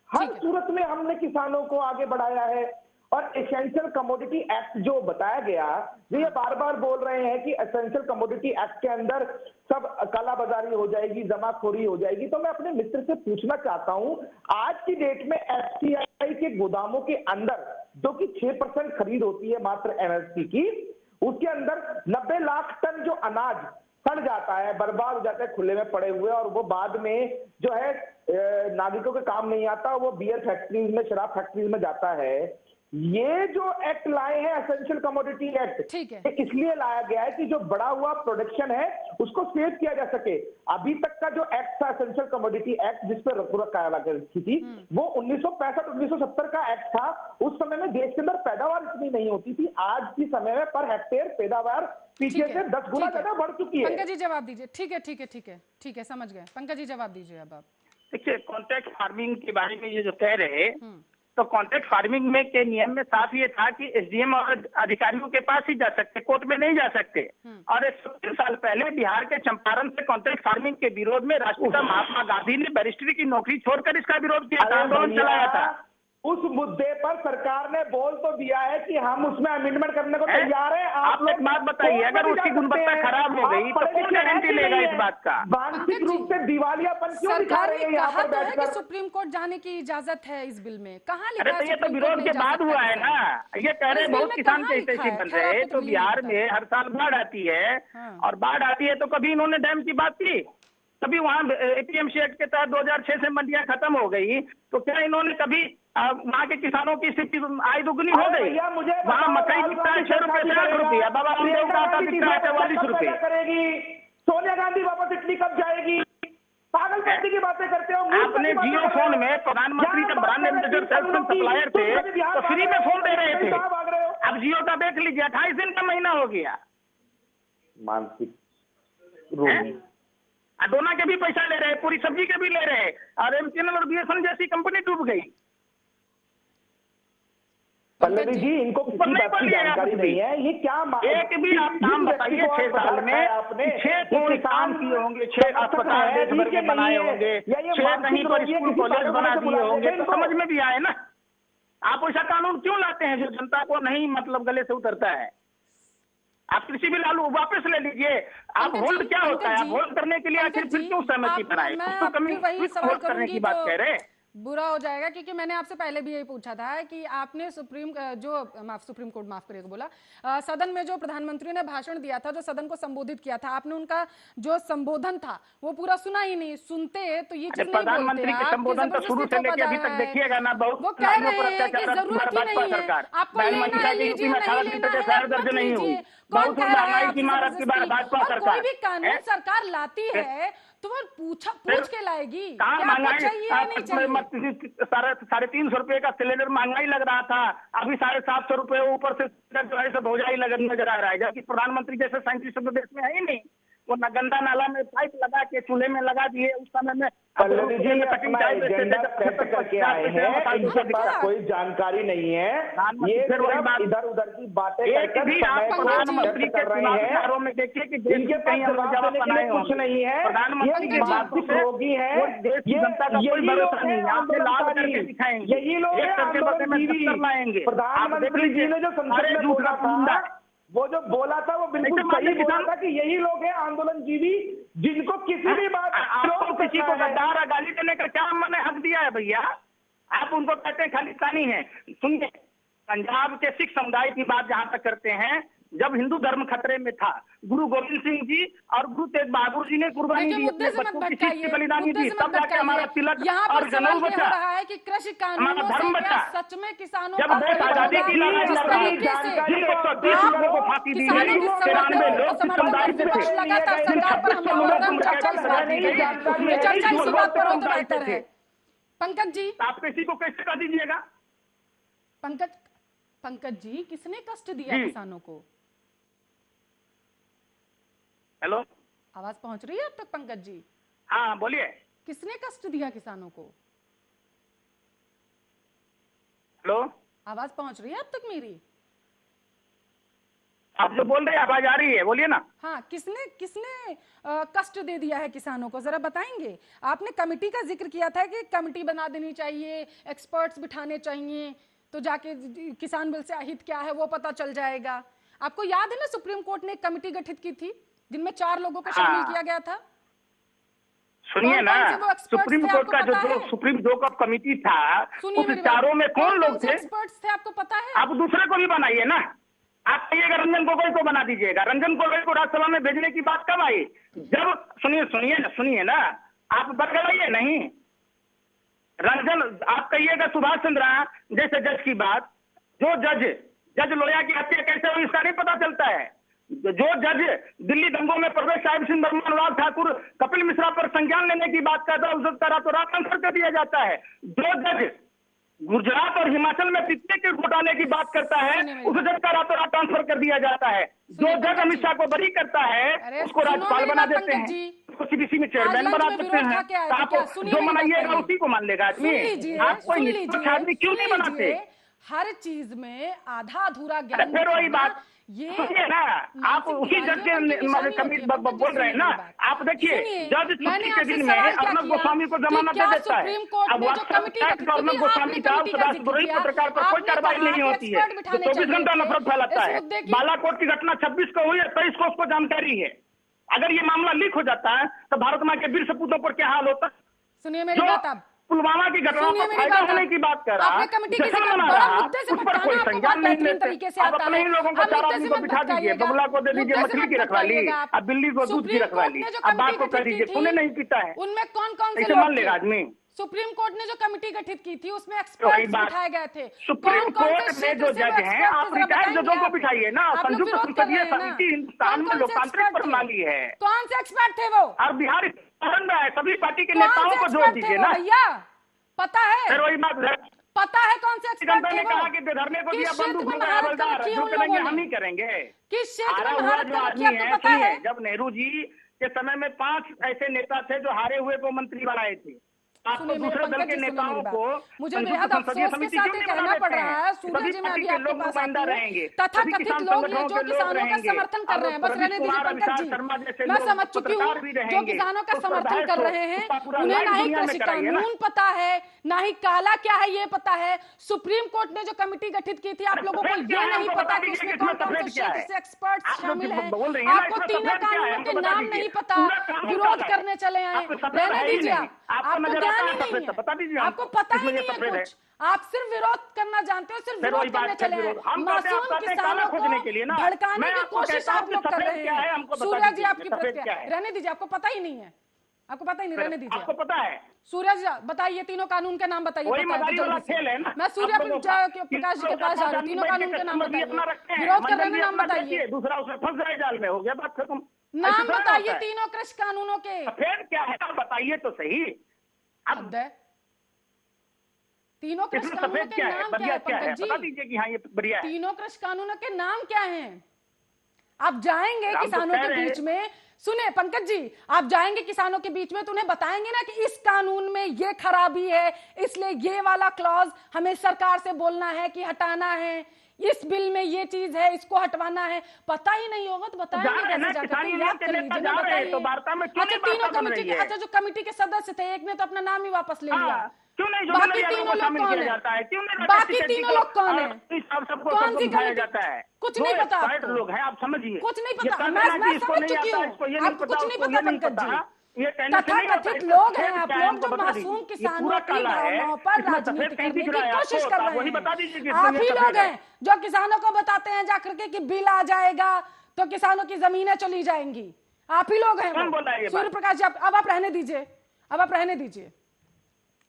हर सूरत में हमने किसानों को आगे बढ़ाया है। और एसेंशियल कमोडिटी एक्ट जो बताया गया, ये बार बार बोल रहे हैं कि एसेंशियल कमोडिटी एक्ट के अंदर सब कालाबाजारी हो जाएगी, जमाखोरी हो जाएगी। तो मैं अपने मित्र से पूछना चाहता हूं, आज की डेट में एफसीआई के गोदामों के अंदर जो कि 6% खरीद होती है मात्र एमएसपी की, उसके अंदर 90 लाख टन जो अनाज सड़ जाता है, बर्बाद हो जाता है खुले में पड़े हुए, और वो बाद में जो है नागरिकों के काम नहीं आता, वो बियर फैक्ट्रीज में, शराब फैक्ट्रीज में जाता है। ये जो एक्ट लाए हैं एसेंशियल कमोडिटी एक्ट, इसलिए लाया गया है कि जो बड़ा हुआ प्रोडक्शन है उसको सेव किया जा सके। अभी तक का जो एक्ट था एसेंशियल कमोडिटी एक्ट, जिस पर पूरा कार्रवाई थी, वो 1965-1970 का एक्ट था। उस समय में देश के अंदर पैदावार इतनी नहीं होती थी। आज के समय में पर हेक्टेयर पैदावार पीछे से 10 गुना ज्यादा बढ़ चुकी है। पंकज जी जवाब दीजिए। ठीक है, समझ गए। पंकज जी जवाब दीजिए अब आप। देखिए, कॉन्ट्रैक्ट फार्मिंग के बारे में ये जो कह रहे, तो कॉन्ट्रैक्ट फार्मिंग में के नियम में साफ ये था कि एसडीएम और अधिकारियों के पास ही जा सकते, कोर्ट में नहीं जा सकते। और 130 साल पहले बिहार के चंपारण से कॉन्ट्रैक्ट फार्मिंग के विरोध में राष्ट्रपिता महात्मा गांधी ने बैरिस्ट्री की नौकरी छोड़कर इसका विरोध किया था, आंदोलन चलाया था। उस मुद्दे पर सरकार ने बोल तो दिया है कि हम उसमें अमेंडमेंट करने को तैयार हैं। आप एक बात बताइए, अगर उसकी गुणवत्ता खराब हो गई तो कौन गारंटी लेगा इस बात का? मानसिक रूप से दिवालियापन क्यों दिखा रहे हैं यहाँ पर बैठकर? सुप्रीम कोर्ट जाने की इजाजत है इस बिल में, कहाँ लिखा है? अरे तो ये तो विरोध के बाद हुआ है ना। ये कह रहे बहुत किसान के हितैषी बन रहे हैं। तो बिहार में हर साल बाढ़ आती है, और बाढ़ आती है तो कभी इन्होंने डैम की बात की? कभी वहाँ एपीएमसी एक्ट के तहत 2006 से मंडियां खत्म हो गई, तो क्या इन्होंने कभी वहाँ के किसानों की स्थिति आय दुगनी हो गई? वहाँ मकई बिकता है 6 रुपए से 8 रुपया, बाबा रामदेव का आटा बिकता है 44 रुपए। करेगी सोनिया गांधी वापस इटली कब जाएगी? पागलपंती की बातें करते हो। आपने जियो फोन में प्रधानमंत्री जब ब्रांड एम्बेसडर सेल्स सप्लायर थे तो फ्री में फोन दे रहे थे। अब जियो का देख लीजिए, 28 दिन का महीना हो गया। मानसिक रोगी डोना के भी पैसा ले रहे, पूरी सब्जी के भी ले रहे, और एमटीएनएल और बीएसएनएल जैसी कंपनी डूब गई। पल्लवी जी, इनको किसी बात की जानकारी नहीं है। ये क्या एक भी आप नाम बताइए 6 साल में आपने 6 कोई काम किए होंगे, 6 अस्पताल देश भर में बनाए होंगे, 6 कहीं पर स्कूल कॉलेज बना दिए होंगे, तो समझ में भी आए ना। आप ऐसा कानून क्यों लाते हैं जो जनता को नहीं मतलब गले से उतरता है? आप कृषि बिल वापस ले लीजिए। आप होल्ड क्या होता है? आप होल्ड करने के लिए आखिर फिर क्यों सहमति बनाए? उसको कमी होल्ड करने की बात कह रहे हैं। बुरा हो जाएगा, क्योंकि मैंने आपसे पहले भी यही पूछा था कि आपने सुप्रीम कोर्ट माफ करिएगा बोला, सदन में जो प्रधानमंत्री ने भाषण दिया था, जो सदन को संबोधित किया था, आपने उनका जो संबोधन था वो पूरा सुना ही नहीं। सुनते तो ये चीज नहीं बोलते। प्रधानमंत्री के संबोधन तो शुरू से लेकर अभी तक देखिएगा ना, बहुत वो कह रहे हैं कि जरूरत ही नहीं है, आपको लेना है लीजिए, नहीं लेना है बहुत महंगाई की मार की बार भाजपा सरकार। कोई भी कानून सरकार लाती है तो वो पूछ के लाएगी, चाहिए या नहीं चाहिए। 350 रुपए का सिलेंडर महंगाई लग रहा था, अभी 750 रुपए ऊपर से जो है सब भौजाई नजर आ रहा है, जबकि प्रधानमंत्री जैसे साइंटिस्ट देश में है ही नहीं। वो गंदा नाला में पाइप लगा के चूल्हे में लगा दिए, उस समय में पल्लवी जी अपना एजेंडा सेट करके आए हैं, इनके पास कोई जानकारी नहीं है। ये इधर उधर की बातें प्रधानमंत्री के चुनाव में देखिए कि इनके पास जवाब देने के लिए कुछ नहीं है। प्रधानमंत्री के मानसिक रोगी है, देश की जनता का कोई भरोसा नहीं। आपसे लाभ करके दिखाएंगे, यही लोग लाएंगे। प्रधानमंत्री जी ने जो संसद में बोला था, वो जो बोला था वो बिल्कुल सही बोला था कि यही लोग हैं आंदोलन जीवी, जिनको किसी भी बात आपको किसी को गद्दार गाली देने का क्या मैंने हक दिया है भैया? आप उनको कहते हैं खालिस्तानी है। सुनिए, पंजाब के सिख समुदाय की बात जहां तक करते हैं, जब हिंदू धर्म खतरे में था, गुरु गोविंद सिंह जी और गुरु तेग बहादुर जी ने कुर्बानी दी, अपने बच्चों की सीख की बलिदानी दी, तब जाके हमारा तिलक और जनऊ बचा, है कि कृषि हमारा धर्म बचा। सच में किसानों जब देश आजादी की लड़ाई लड़ रहा है, 120 लोगों को फांसी दी गई, 93 लोग सिख समुदाय से थे, 2600 लोगों को समुदाय से थे। पंकज जी, आप किसी को कैसे कर दीजिएगा? पंकज जी, किसने कष्ट दिया किसानों को? हेलो, आवाज पहुंच रही है अब तक पंकज जी? हाँ बोलिए। किसने कष्ट दिया किसानों को? हेलो, आवाज पहुंच रही है अब तक मेरी? आप जो बोल रहे हैं आवाज आ रही है, बोलिए ना। हाँ, किसने किसने कष्ट दे दिया है किसानों को, जरा बताएंगे। आपने कमेटी का जिक्र किया था कि कमेटी बना देनी चाहिए, एक्सपर्ट्स बिठाने चाहिए, तो जाके किसान बिल से अहित क्या है वो पता चल जाएगा। आपको याद है ना, सुप्रीम कोर्ट ने एक कमेटी गठित की थी जिनमें 4 लोगों को शामिल किया गया था। सुनिए ना, सुप्रीम कोर्ट का जो सुप्रीम जो का कमेटी था, उस चारों में कौन लोग थे? एक्सपर्ट्स थे, आपको पता है? आप दूसरे को भी बनाइए ना। आप कहिएगा रंजन गोगोई को बना दीजिएगा। रंजन गोगोई को राज्यसभा में भेजने की बात कब आई? जब सुनिए ना, आप बदलाइए नहीं। रंजन, आप कहिएगा सुभाष चंद्रा जैसे जज की बात, जो जज लोहिया की हत्या कैसे हुई इसका नहीं पता चलता है। जो जज दिल्ली दंगों में प्रवेश साहिब सिंह बर्मा, अनुराग ठाकुर, कपिल मिश्रा पर संज्ञान लेने की बात करता है, उस रातों रात ट्रांसफर कर दिया जाता है। जो जज गुजरात और हिमाचल में पिछले के घोटाले की बात करता है, उस जज का रातों रात ट्रांसफर कर दिया जाता है। जो जज अमित शाह को बरी करता है उसको राज्यपाल बना देते हैं, उसको सीबीसी में चेयरमैन बना देते हैं। तो आप जो मनाइएगा उसी को मान लेगा आदमी। आप कोई निष्पक्ष आदमी क्यों नहीं बनाते? हर चीज में आधा अधूरा ज्ञान। फिर वही बात सुनिए ना, आप उसी जज के कमिटी बोल रहे हैं ना। आप देखिए, जज छुट्टी के दिन में अर्नब गोस्वामी को जमानत दे देता है। अब अर्नब गोस्वामी का सदाशुद्रोही पत्रकार पर कोई कार्रवाई नहीं होती है, 24 घंटा नफरत फैलाता है। बालाकोट की घटना 26 को हुई है, 23 को उसको जानकारी है। अगर ये मामला लीक हो जाता है तो भारत माँ के वीर सपूतों पर क्या हाल होता? सुनिए मेरी बात। अब पुलवामा की घटना पर फायदा होने की बात कर रहा, जश्न मना रहा, उस पर कोई संज्ञान नहीं लेते। आप अपने ही लोगों को 4 आदमी को बिठा दीजिए, बगुला को दे दीजिए मछली की रखवाली, अब बिल्ली को दूध की रखवाली, अब बात को कर दीजिए खूने नहीं पीता है, उनमें कौन से ऐसे मान लेगा आदमी। सुप्रीम कोर्ट ने जो कमेटी गठित की थी उसमें एक्सपर्ट्स बिठाए गए थे। सुप्रीम कोर्ट में जो जज हैं, आप रिटायर्ड जजों को बिठाइए ना। संयुक्त संसदीय समिति हिंदुस्तान में लोकतांत्रिक प्रणाली है। कौन से एक्सपर्ट थे वो? और बिहार है, सभी पार्टी के नेताओं को जोड़ दीजिए ना। भैया पता है, फिर वही बात है, पता है कौन से एक्सपर्ट थे? कहा कि धरने को दिया बंदूक हवलदार, जो करेंगे हम ही करेंगे। किस क्षेत्र में हुआ महारत जो कर रखी आदमी है है, आपको पता है? जब नेहरू जी के समय में 5 ऐसे नेता थे जो हारे हुए को मंत्री बनाए थे। आपको दूसरे दल के नेताओं को मुझे बेहद अफसोस के साथ ये कहना पड़ रहा है, सूरज जी, मैं अभी आपके पास आती हूं, तथाकथित लोग हैं जो किसानों का समर्थन कर रहे हैं। बस रहने दीजिए पंकज जी, मैं समझ चुकी हूँ जो किसानों का समर्थन कर रहे हैं उन्हें ना ही कृषि कानून पता है, ना ही काला क्या है ये पता है। सुप्रीम कोर्ट ने जो कमेटी गठित की थी, आप लोगों को ये नहीं पता कि उसमें कौन कौन से एक्सपर्ट शामिल हैं। आपको तीनों कानूनों के नाम नहीं पता, विरोध करने चले आए। रहने दीजिए, आपको ध्यान ही नहीं है, आपको पता ही नहीं है कुछ। आप सिर्फ विरोध करना जानते हो, सिर्फ विरोध करने चले हैं। मासूम किसानों को भड़काने की कोशिश आप लोग कर रहे हैं। सूर्य जी आपकी प्रतिक्रिया, रहने दीजिए, आपको पता ही नहीं है, आपको पता ही नहीं, रहने दीजिए। आपको पता है? सूरज बताइए, तीनों कानून के नाम बताइए। मैं सूर्य प्रकाश जी के पास जा रही हूँ, तीनों कानून के नाम बताइए, विरोध कर रहे हैं, नाम बताइए। दूसरा उसमें फंस जाए जाल में, हो गया बात खत्म। नाम बताइए तीनों कृषि कानूनों के। फिर क्या है, बताइए तो सही। अब तीनों कृषि कानूनों के नाम क्या है पंकज जी? बता दीजिए कि हाँ ये बढ़िया है। तीनों कृषि कानूनों के नाम क्या हैं? आप जाएंगे किसानों के बीच में, सुने पंकज जी, आप जाएंगे किसानों के बीच में तो उन्हें बताएंगे ना कि इस कानून में ये खराबी है, इसलिए ये वाला क्लॉज हमें सरकार से बोलना है कि हटाना है, इस बिल में ये चीज है, इसको हटवाना है। पता ही नहीं होगा तो बताएंगे कैसे जाकर? याद कर लीजिए ना, बताइए। अच्छा, तीनों कमेटी के, अच्छा जो कमेटी के सदस्य थे, एक ने तो अपना नाम ही वापस ले लिया। क्यों नहीं? बाकी तीनों लोग कौन है? बाकी तीनों लोग कौन है? कौन सी कमेटी? कुछ नहीं पता आपको? लोग हैं, आप समझिए, कुछ नहीं पता। मैं समझ चुकी हूँ, आपको कुछ नहीं पता पंकज जी। तथाकथित लोग हैं आप लोग जो मासूम किसानों की भावनाओं पर राजनीति करने की कोशिश कर रहे हैं। आप ही लोग हैं जो किसानों को बताते हैं जाकर के कि बिल आ जाएगा तो किसानों की जमीनें चली जाएंगी। आप ही लोग हैं। सूर्य प्रकाश जी, अब आप रहने दीजिए, अब आप रहने दीजिए,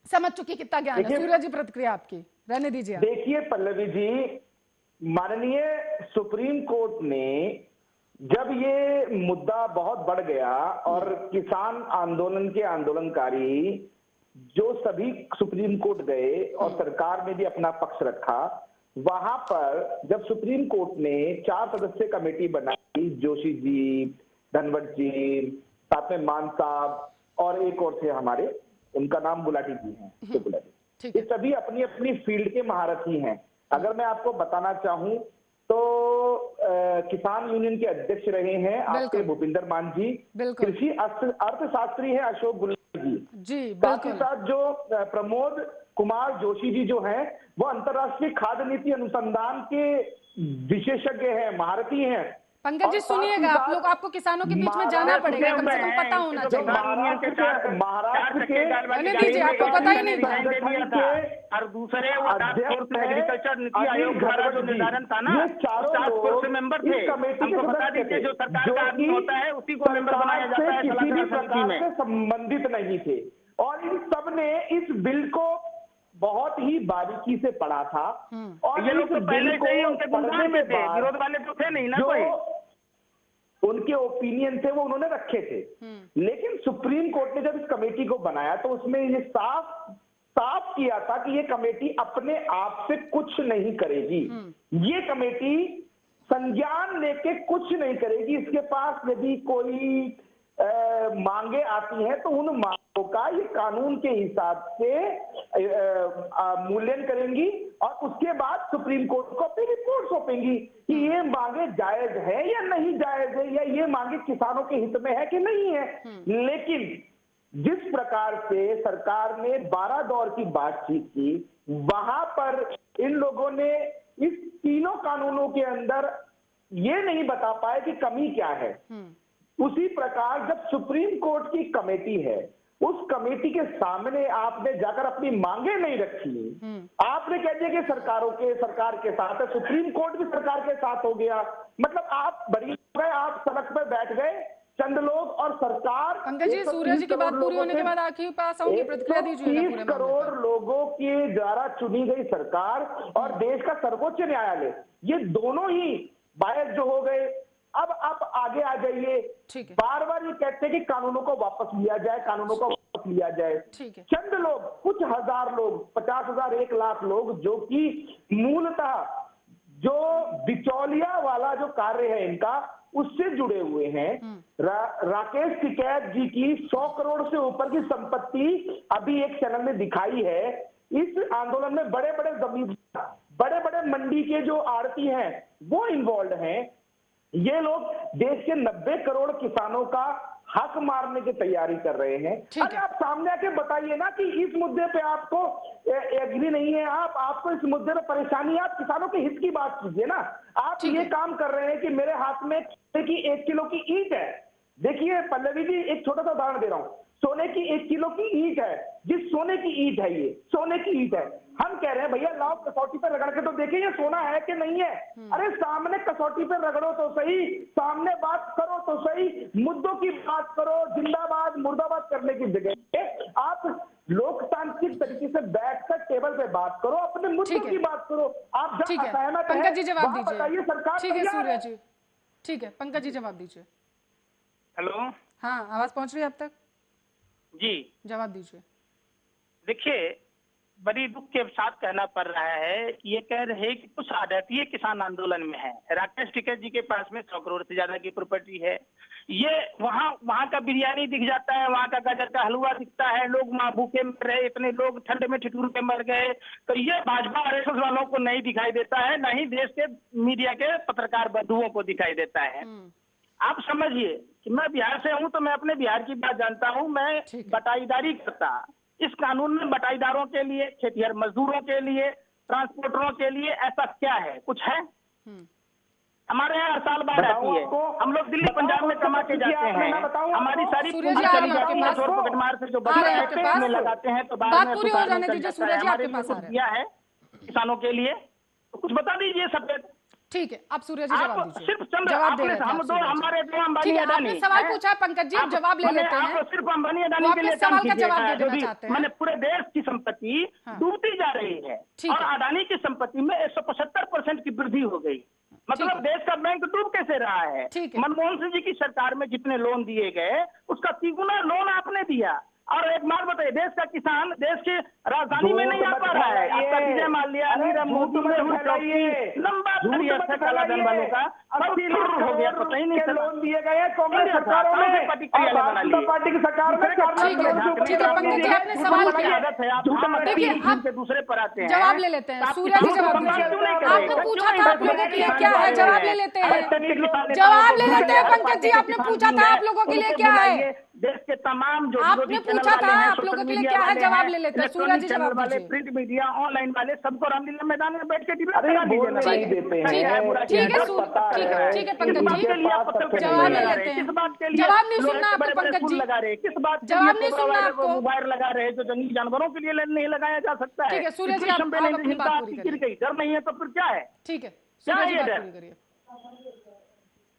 समझ चुकी कितना ज्ञान है। सूर्य जी, प्रतिक्रिया आपकी, रहने दीजिए। देखिए पल्लवी जी, माननीय सुप्रीम कोर्ट ने जब ये मुद्दा बहुत बढ़ गया और किसान आंदोलन के आंदोलनकारी जो सभी सुप्रीम कोर्ट गए और सरकार ने भी अपना पक्ष रखा, वहां पर जब सुप्रीम कोर्ट ने 4 सदस्यीय कमेटी बनाई, जोशी जी, धनवट जी, साथ में मान साहब और एक और थे हमारे, उनका नाम गुलाटी जी हैं, गुलाटी, ये सभी अपनी अपनी फील्ड के महारथी हैं। अगर मैं आपको बताना चाहूं तो किसान यूनियन के अध्यक्ष रहे हैं आपके बिल्कुल। भूपिंदर मान जी, बिल्कुल। कृषि अर्थशास्त्री है अशोक गुलाटी जी, जी साथ ही बिल्कुल। साथ जो प्रमोद कुमार जोशी जी जो हैं वो अंतर्राष्ट्रीय खाद्य नीति अनुसंधान के विशेषज्ञ हैं, महारथी हैं। पंकज जी और साथ ही सुनिएगा, आप साथ लोग, आपको किसानों के बीच में जाना पड़ेगा, कम से कम पता होना चाहिए। महाराष्ट्र के रहने दीजिए, आपको पता ही नहीं था। और दूसरे वो task force agriculture NITI Aayog द्वारा जो निर्धारण था ना, ये चारों टास्क फोर्स लोग मेंबर इस थे। कमेटी के हमको बता सदस्य दीजिए, थे, जो सरकार जो का आदमी कि होता है उसी को मेंबर बनाया जाता है किसी भी सलाहकार समिति प्रकार में। से संबंधित नहीं थे, और इन सब ने इस बिल को बहुत ही बारीकी से पढ़ा था। और ये लोग तो इस पहले बिल से ही को उनके पढ़ने गुणगान में के थे, बाद विरोध वाले तो थे नहीं ना जो कोई। उनके ओपिनियन थे वो उन्होंने रखे थे, लेकिन सुप्रीम कोर्ट ने जब इस कमेटी को बनाया तो उसमें ये साफ किया था कि ये कमेटी अपने आप से कुछ नहीं करेगी। ये कमेटी संज्ञान लेके कुछ नहीं करेगी। इसके पास यदि कोई मांगे आती हैं तो उन मांगों का ये कानून के हिसाब से मूल्यांकन करेंगी और उसके बाद सुप्रीम कोर्ट को अपनी रिपोर्ट सौंपेंगी कि ये मांगे जायज है या नहीं जायज है, या ये मांगे किसानों के हित में है कि नहीं है। लेकिन जिस प्रकार से सरकार ने 12 दौर की बातचीत की, वहां पर इन लोगों ने इस तीनों कानूनों के अंदर ये नहीं बता पाए कि कमी क्या है। उसी प्रकार जब सुप्रीम कोर्ट की कमेटी है, उस कमेटी के सामने आपने जाकर अपनी मांगे नहीं रखी, आपने कह दिया कि सरकार के साथ है, सुप्रीम कोर्ट भी सरकार के साथ हो गया, मतलब आप बड़ी गए, आप सड़क पर बैठ गए चंद लोग, और सरकार पंकज जी, सूर्य जी की बात पूरी होने के बाद आखिर पास आऊंगी, प्रतिक्रिया दीजिएगा पूरे 130 करोड़ लोगों के द्वारा चुनी गई सरकार और देश का सर्वोच्च न्यायालय, ये दोनों ही बायस जो हो गए। अब आप आगे आ जाइए, बार बार ये कहते हैं कि कानूनों को वापस लिया जाए, कानूनों को वापस लिया जाए। चंद लोग, कुछ हजार लोग, 50,000 1 लाख लोग, जो कि मूलतः जो बिचौलिया वाला जो कार्य है इनका, उससे जुड़े हुए हैं। राकेश टिकैत जी की 100 करोड़ से ऊपर की संपत्ति अभी एक चैनल ने दिखाई है। इस आंदोलन में बड़े बड़े जमींदार, बड़े बड़े मंडी के जो आड़ती हैं वो इन्वॉल्व हैं। ये लोग देश के 90 करोड़ किसानों का हक मारने की तैयारी कर रहे हैं। अरे आप सामने आके बताइए ना कि इस मुद्दे पे आपको एग्री नहीं है, आपको इस मुद्दे पे परेशानी है, आप किसानों के हित की बात कीजिए ना। आप ये काम कर रहे हैं कि मेरे हाथ में 1 किलो की ईंट है। देखिए पल्लवी जी, एक छोटा सा उदाहरण दे रहा हूं, सोने की 1 किलो की ईंट है, जिस सोने की ईंट है, ये सोने की ईंट है, हम कह रहे हैं भैया लाओ कसौटी पर रगड़ के तो देखिए ये सोना है कि नहीं है। अरे सामने कसौटी पर रगड़ो तो सही, सामने बात करो तो सही, मुद्दों की बात करो, जिंदाबाद मुर्दाबाद करने की जगह आप लोकतांत्रिक तरीके से बैठकर टेबल पे बात करो, अपने मुद्दों की बात करो। आप जब असहमत हैं, पंकज जी जवाब दीजिए। बताइए सरकार। ठीक है सूर्य जी, ठीक है, पंकज जी जवाब दीजिए। हेलो, हाँ आवाज पहुंच रही है आप तक जी, जवाब दीजिए। देखिए, बड़ी दुख के साथ कहना पड़ रहा है कि ये कह रहे हैं कि कुछ आड़तिये किसान आंदोलन में है। राकेश टिकैत जी के पास में 100 करोड़ से ज्यादा की प्रॉपर्टी है। ये वहाँ का बिरयानी दिख जाता है, वहाँ का गाजर का हलवा दिखता है, लोग वहाँ भूखे मर रहे, इतने लोग ठंड में ठिठुर के मर गए। तो ये भाजपा RSS वालों को नहीं दिखाई देता है, न ही देश के मीडिया के पत्रकार बंधुओं को दिखाई देता है। आप समझिए कि मैं बिहार से हूं तो मैं अपने बिहार की बात जानता हूं। मैं बटाईदारी करता, इस कानून में बटाईदारों के लिए, खेतिहर मजदूरों के लिए, ट्रांसपोर्टरों के लिए ऐसा क्या है? कुछ है? हमारे यहाँ हर साल बाढ़ आती है, हम लोग दिल्ली पंजाब में कमा के जाते हैं, हमारी सारी पूंजी चली जाती है चोर पकड़मार से जो बदले में लगाते हैं, तो बाद में हमारे दिया है किसानों के लिए। तो कुछ बता दीजिए सफेद। ठीक है, आप सूर्य जी जवाब दीजिए। सिर्फ जवाब दे रहे थे हमारे अंबानी अडानी। आपने सवाल पूछा पंकज जी, जवाब ले लेते हैं। आप सिर्फ अंबानी अडानी के लिए काम कीजिएगा। मैंने पूरे देश की संपत्ति डूबती जा रही है और अडानी की संपत्ति में 175% की वृद्धि हो गई। मतलब देश का बैंक डूब कैसे रहा है? मनमोहन सिंह जी की सरकार में जितने लोन दिए गए उसका 3 गुना लोन आपने दिया। और एक बात बताइए, देश का किसान देश की राजधानी में नहीं आ पा रहा है। आपका विजय माल्या, नीरव मोदी, मेहुल चौकसी, लंबा काला धन वालों का हो गया, पता ही नहीं चला। लोन दिए गए कांग्रेस सरकारों में, पार्टी की सरकार में। ठीक है पंकज जी, आपने सवाल किया, देखिए आप दूसरे पर आते हैं, जवाब ले लेते हैं। सूर्या जी जवाब दीजिए, आपने पूछा था आप लोगों के लिए क्या है, जवाब ले लेते हैं, जवाब ले लेते हैं। पंकज जी आपने पूछा था आप लोगों के लिए क्या है, देश के तमाम जो आपने पूछा था आप लोगों के लिए क्या है, जवाब ले लेते हैं। सूर्या जी जवाब वाले, दीजिए। प्रिंट मीडिया, ऑनलाइन वाले, सबको रामलीला मैदान में बैठ के डिबेट करा दीजिए। नहीं देते हैं, ठीक है पंकज जी, जवाब ले लेते हैं। जवाब नहीं सुनना आपको पंकज जी, लगा रहे किस बात, जवाब नहीं सुनना आपको, मोबाइल लगा रहे जो जंगली जानवरों के लिए नहीं लगाया जा सकता है। ठीक है सूर्य जी, आप अपनी बात पूरी गिर करिए। गई, डर नहीं है तो फिर क्या है? ठीक है क्या सूर्य जी, है ये बात डर? पूरी करिए।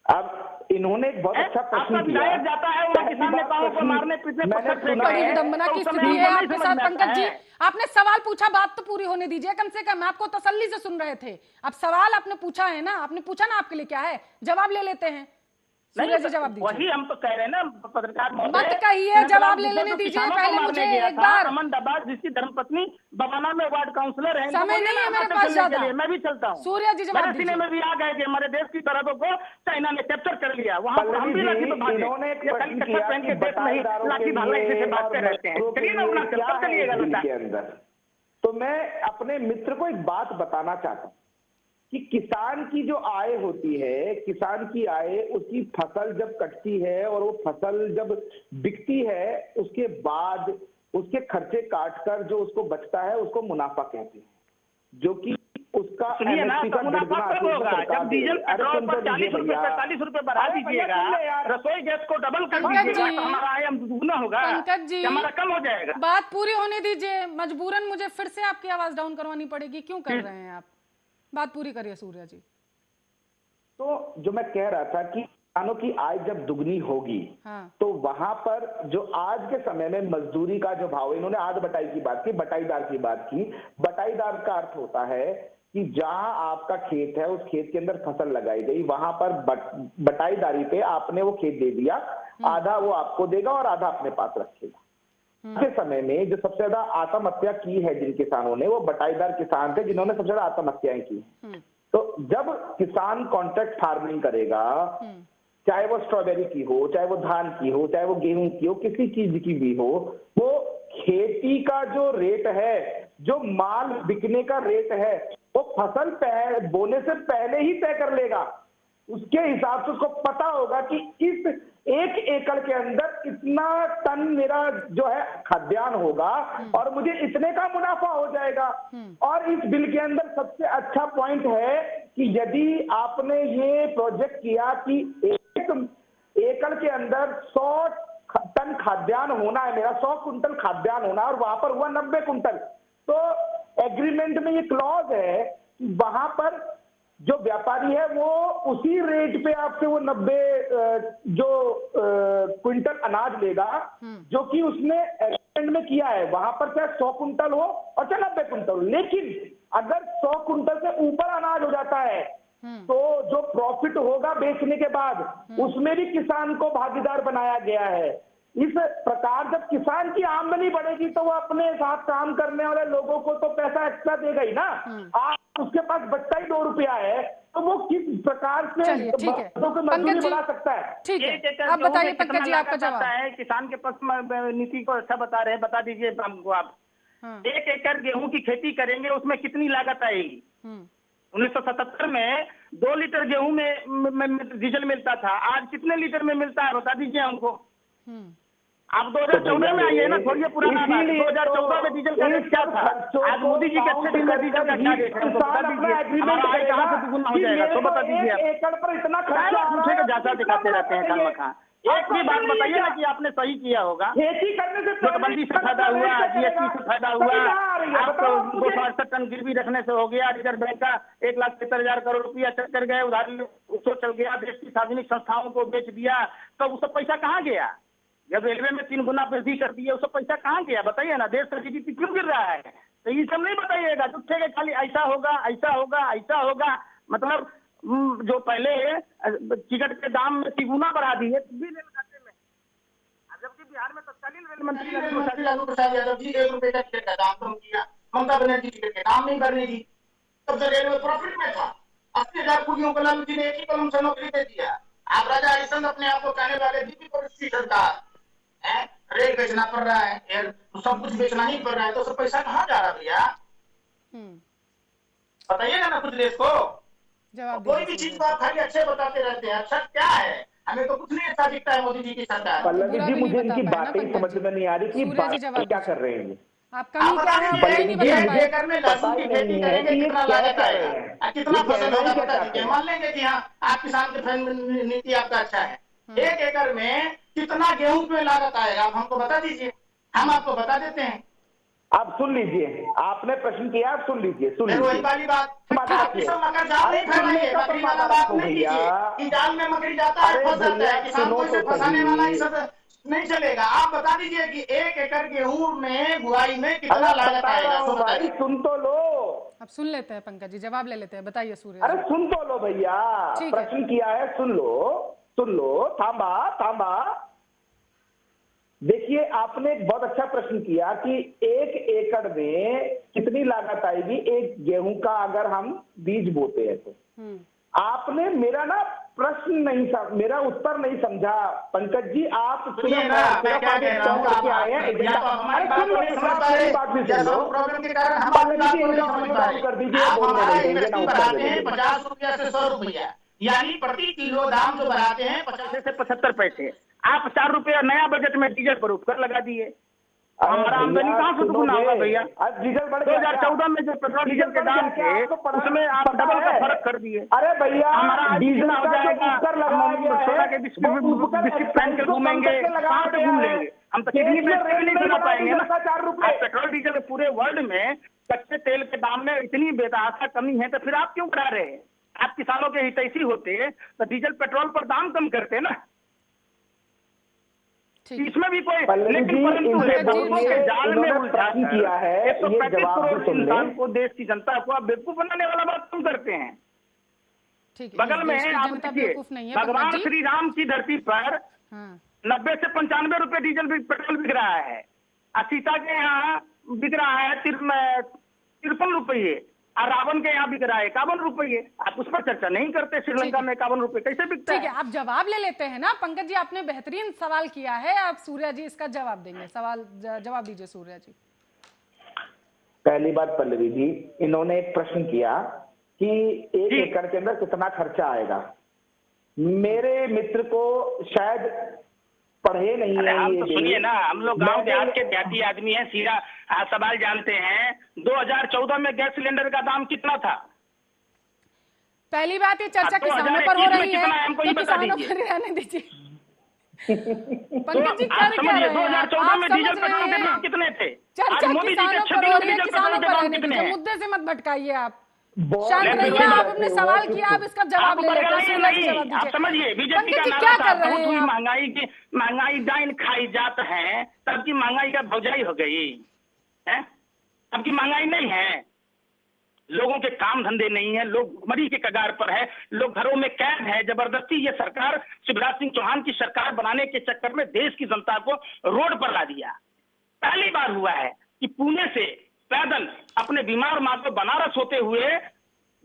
अब इन्होंने एक बहुत अच्छा प्रश्न किया। विधायक जाता है वो किसान नेताओं को मारने पीटने, बड़ी विडंबना की स्थिति है आपके साथ पंकज जी। आपने सवाल पूछा, बात तो पूरी होने दीजिए कम से कम, आपको तसल्ली से सुन रहे थे। अब सवाल आपने पूछा है ना, आपने पूछा ना आपके लिए क्या है, जवाब ले लेते हैं। सूर्य जी जवाब दीजिए। वही हम तो कह रहे हैं ना पत्रकार, मत कहिए, जवाब ले लेने दीजिए पहले मुझे एक बार। अमन दबाज जिसकी धर्मपत्नी बवाना में वार्ड काउंसलर है, समय नहीं है मेरे पास ज्यादा, मैं भी चलता हूँ। सूर्य जी जवाब दीजिए। सिने में भी आ गए कि हमारे देश की सरहदों को चाइना ने कैप्चर कर लिया, वहाँ पर हम भी लाठी तो भागे, खाली कच्छा पहन के देश में ही लाठी भाला इसे भागते रहते हैं। चलिए ना अपना चलिएगा के अंदर। तो मैं अपने मित्र को एक बात बताना चाहता हूँ कि किसान की जो आय होती है, किसान की आय, उसकी फसल जब कटती है और वो फसल जब बिकती है, उसके बाद उसके खर्चे काटकर जो उसको बचता है उसको मुनाफा कहते हैं, जो कि उसका MSP का मुनाफा कब होगा? जब डीजल पेट्रोल पर 40 रुपए 45 रुपए बढ़ा दीजिएगा, रसोई गैस को डबल कर दीजिएगा, तो हमारा आय दुगना होगा, पंकज जी हमारा कम हो जाएगा। बात पूरी होने दीजिए, मजबूरन मुझे फिर से आपकी आवाज डाउन करवानी पड़ेगी, क्यों कर रहे हैं आप? बात पूरी करिए सूर्या जी। तो जो मैं कह रहा था कि किसानों की आय जब दुगनी होगी, हाँ। तो वहां पर जो आज के समय में मजदूरी का जो भाव, इन्होंने आध बटाई की बात की, बटाईदार की बात की। बटाईदार का अर्थ होता है कि जहां आपका खेत है, उस खेत के अंदर फसल लगाई गई, वहां पर बटाईदारी पे आपने वो खेत दे दिया, आधा वो आपको देगा और आधा अपने पास रखेगा। के समय में जो सबसे ज्यादा आत्महत्या की है जिन किसानों ने, वो बटाईदार किसान थे जिन्होंने सबसे ज्यादा आत्महत्याएं की। तो जब किसान कॉन्ट्रैक्ट फार्मिंग करेगा, चाहे वो स्ट्रॉबेरी की हो, चाहे वो धान की हो, चाहे वो गेहूं की हो, किसी चीज की भी हो, वो खेती का जो रेट है, जो माल बिकने का रेट है, वो फसल बोने से पहले ही तय कर लेगा। उसके हिसाब से उसको पता होगा कि इस 1 एकड़ के अंदर इतना टन मेरा जो है खाद्यान्न होगा और मुझे इतने का मुनाफा हो जाएगा। और इस बिल के अंदर सबसे अच्छा पॉइंट है कि यदि आपने ये प्रोजेक्ट किया कि 1 एकड़ के अंदर 100 टन खाद्यान्न होना है, मेरा 100 कुंटल खाद्यान्न होना, और वहां पर हुआ 90 कुंटल, तो एग्रीमेंट में ये क्लॉज है कि वहां पर जो व्यापारी है वो उसी रेट पे आपसे वो 90 क्विंटल अनाज लेगा जो कि उसने एग्रीमेंट में किया है। वहां पर चाहे 100 कुंटल हो और चाहे 90 कुंटल हो, लेकिन अगर 100 कुंटल से ऊपर अनाज हो जाता है तो जो प्रॉफिट होगा बेचने के बाद, उसमें भी किसान को भागीदार बनाया गया है। इस प्रकार जब किसान की आमदनी बढ़ेगी तो वो अपने साथ काम करने वाले लोगों को तो पैसा एक्स्ट्रा देगा ही ना। आज उसके पास बचता ही 2 रुपया है, तो वो किस प्रकार से मजदूरी बढ़ा सकता है? ठीक है, आप बताइए पंकज जी, आपका जवाब है। किसान के पास नीति को अच्छा बता रहे हैं, बता दीजिए हमको आप। 1 एकड़ गेहूं की खेती करेंगे, उसमें कितनी लागत आएगी? 1977 में 2 लीटर गेहूं में डीजल मिलता था, आज कितने लीटर में मिलता है बता दीजिए हमको। आप 2014 में आइए ना, थोड़ी पुराना बात। 2014 में डीजल का रेट क्या था? आज मोदी जी के अच्छे दिन में डीजल का क्या रेट है? हमारा आय कहाँ से दुगुना हो जाएगा? तो बता दीजिए। एकड़ पर इतना खर्चा पूछे के जांचा दिखाते रहते हैं खामखा। एक भी बात बताइए ना कि आपने सही किया होगा। खेती करने से नोटबंदी से फायदा हुआ, GST से फायदा हुआ, आपको 268 टन गिरवी रखने से हो गया, रिजर्व बैंक का 1,70,000 करोड़ रुपया चक्कर गए, उधारी उसको चल गया, देश की सार्वजनिक संस्थाओं को बेच दिया, तो वो सब पैसा कहाँ गया? जब रेलवे में 3 गुना वृद्धि कर दी है, उसका पैसा कहाँ गया बताइए ना? देश का GDP क्यों गिर रहा है? तो ये सब नहीं बताइएगा, झूठे के खाली ऐसा होगा, ऐसा होगा, ऐसा होगा। मतलब जो पहले टिकट के दाम में 3 गुना बढ़ा दिए, जबकि बिहार में तत्कालीन रेल मंत्री मंत्री लालू प्रसाद यादव जी 1 रुपए का टिकट का दाम कम किया, ममता बनर्जी टिकट के दाम नहीं भरने दी, तब से रेलवे प्रॉफिट में था। 80,000 कुड़ियों को लालू जी ने एक ही कलम से नौकरी दे दिया। आप राजा हरिश्चंद्र अपने आप को कहने वाले बीपी पर सरकार है, रेल बेचना पड़ रहा है, एयर तो सब कुछ बेचना ही पड़ रहा है, तो सब पैसा कहाँ जा रहा भैया? बताइएगा ना कुछ देश को। कोई भी चीज को आप खाली अच्छे बताते रहते हैं, अच्छा क्या है? हमें तो कुछ नहीं अच्छा दिखता है मोदी जी की सरकार। पल्लवी जी, मुझे इनकी बातें समझ में नहीं आ रही कि बात क्या कर रहे हैं। आपका नहीं क्या है, आप नहीं बता पाए। एकड़ में लहसुन की खेती करेंगे कितना लागत आएगा, कितना फसल होगा बता दीजिए। मान लेंगे कि हाँ आप किसान के नीति आपका अच्छा है, 1 एकड़ में कितना गेहूं पे लागत आएगा आप हमको बता दीजिए, हम आपको बता देते हैं। आप सुन लीजिए, आपने प्रश्न किया, आप सुन लीजिए। वही वाली बात, मकर जाल नहीं फैलाइए, मकड़ी वाला बात नहीं कीजिए कि जाल में मकड़ी जाता है फंस जाता है, किसान को इसे फंसाने वाला ही सब नहीं चलेगा। आप बता दीजिए कि 1 एकड़ गेहूं में बुआई में कितना लागत आएगा, भाई सुन तो लो। अब सुन लेते हैं पंकज जी, जवाब ले लेते हैं, बताइए सूर्य। अरे सुन तो लो भैया, प्रश्न किया है, सुन लो, थांबा। देखिए, आपने एक बहुत अच्छा प्रश्न किया कि 1 एकड़ में कितनी लागत आएगी एक गेहूं का अगर हम बीज बोते हैं तो। आपने मेरा ना प्रश्न नहीं, मेरा उत्तर नहीं समझा पंकज जी। आप सुनिए ना, मैं क्या कह रहा हूँ, आप आए हैं या तो हमारी बात को नहीं समझ पा रहे, या सब प्रॉब्लम के कारण हम आपकी बात को नहीं समझ पा रहे। आप हमारा इन्वेस्टिंग बढ़ाते हैं 50 रुपया से 100 रुपया, यानी प्रति किलो दाम जो बढ़ाते हैं 50 से 75 पैसे। आप 4 रुपया नया बजट में डीजल पर उपकर लगा दिए। हमारा आमदनी कहाँ से दुगुना होगा भैया? डीजल बढ़ 2014 में जो पेट्रोल डीजल के दाम थे उसमें आप डबल का फर्क कर दिए। अरे भैया, हमारा डीजल हो जाएगा, सोना के बिस्किट पहन के घूमेंगे, कहाँ से घूम लेंगे? हम तो किडनी पेट नहीं बना पाएंगे ना। आप पेट्रोल डीजल पूरे वर्ल्ड में कच्चे तेल के दाम में इतनी बेतहाशा कमी है, तो फिर आप क्यों करा रहे हैं? आप किसानों के हितैषी होते तो डीजल पेट्रोल पर दाम कम करते ना। इसमें भी कोई, लेकिन परंतु के जाल में उलझा किया है 135 करोड़ इंसान को, देश की जनता को आप बेवकूफ बनाने वाला बात क्यों करते हैं? बगल में आप देखिए, भगवान श्री राम की धरती पर 90 से 95 रुपए डीजल पेट्रोल बिक रहा है, सीता के यहाँ बिक रहा है 53 रुपये, और रावण के यहाँ बिक रहा है 51 रुपये। आप उस पर चर्चा नहीं करते। श्रीलंका में 51 रुपये कैसे बिकता है? ठीक है, आप जवाब ले लेते हैं ना पंकज जी, आपने बेहतरीन सवाल किया है, आप सूर्या जी इसका जवाब देंगे। जवाब दीजिए सूर्या जी। पहली बात पल्लवी जी, इन्होंने एक प्रश्न किया कि 1 एकड़ के अंदर कितना खर्चा आएगा। मेरे मित्र को शायद पढ़े नहीं है। हम तो सुनिए ना, हम लोग गांव देहात के देहाती आदमी हैं, सीधा सवाल जानते हैं। 2014 में गैस सिलेंडर का दाम कितना था? पहली बात, ये चर्चा किसानों पर हो रही है, तो किसानों पर रहने दीजिए। पंकज जी कर क्या रहे हैं? 2014 में डीजल पेट्रोल के दाम कितने थे? चर्चा किसानों पर हो रही है, किसानों पर रहने दीजिए, मुद्दे से मत भटकाइए आप। शांत रहिए, आप अपने सवाल किया, आप इसका जवाब ले लेते हैं। आप समझिए, बीजेपी का क्या कर रहे हैं? महंगाई डाइन खाई जात है, तब की महंगाई का भौजाई हो गई है। अब की महंगाई नहीं है, लोगों के काम धंधे नहीं है, लोग मरी के कगार पर है, लोग घरों में कैद है। जबरदस्ती ये सरकार, शिवराज सिंह चौहान की सरकार बनाने के चक्कर में देश की जनता को रोड पर ला दिया। पहली बार हुआ है कि पुणे से पैदल अपने बीमार मां को बनारस होते हुए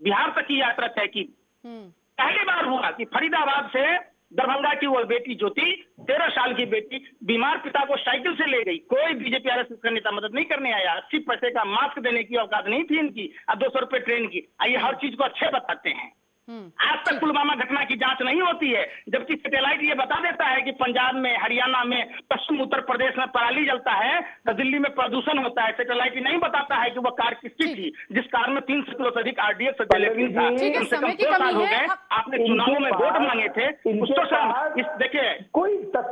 बिहार तक की यात्रा तय की। पहली बार हुआ कि फरीदाबाद से दरभंगा की वो बेटी ज्योति, 13 साल की बेटी, बीमार पिता को साइकिल से ले गई। कोई बीजेपी आरएसएस का नेता मदद नहीं करने आया। 80 पैसे का मास्क देने की औकात नहीं थी इनकी, और 200 रुपए ट्रेन की। आइए हर चीज को अच्छे बताते हैं। आज तक पुलवामा घटना की जांच नहीं होती है, जबकि सैटेलाइट ये बता देता है कि पंजाब में, हरियाणा में, पश्चिम उत्तर प्रदेश में पराली जलता है तो दिल्ली में प्रदूषण होता है। सैटेलाइट नहीं बताता है कि वो कार किसकी थी जिस कार में 300 किलो से अधिक आरडीएक्स जेलेटिन था। कम से कम 2 साल हो गए, आपने चुनावों में वोट मांगे थे। देखिए,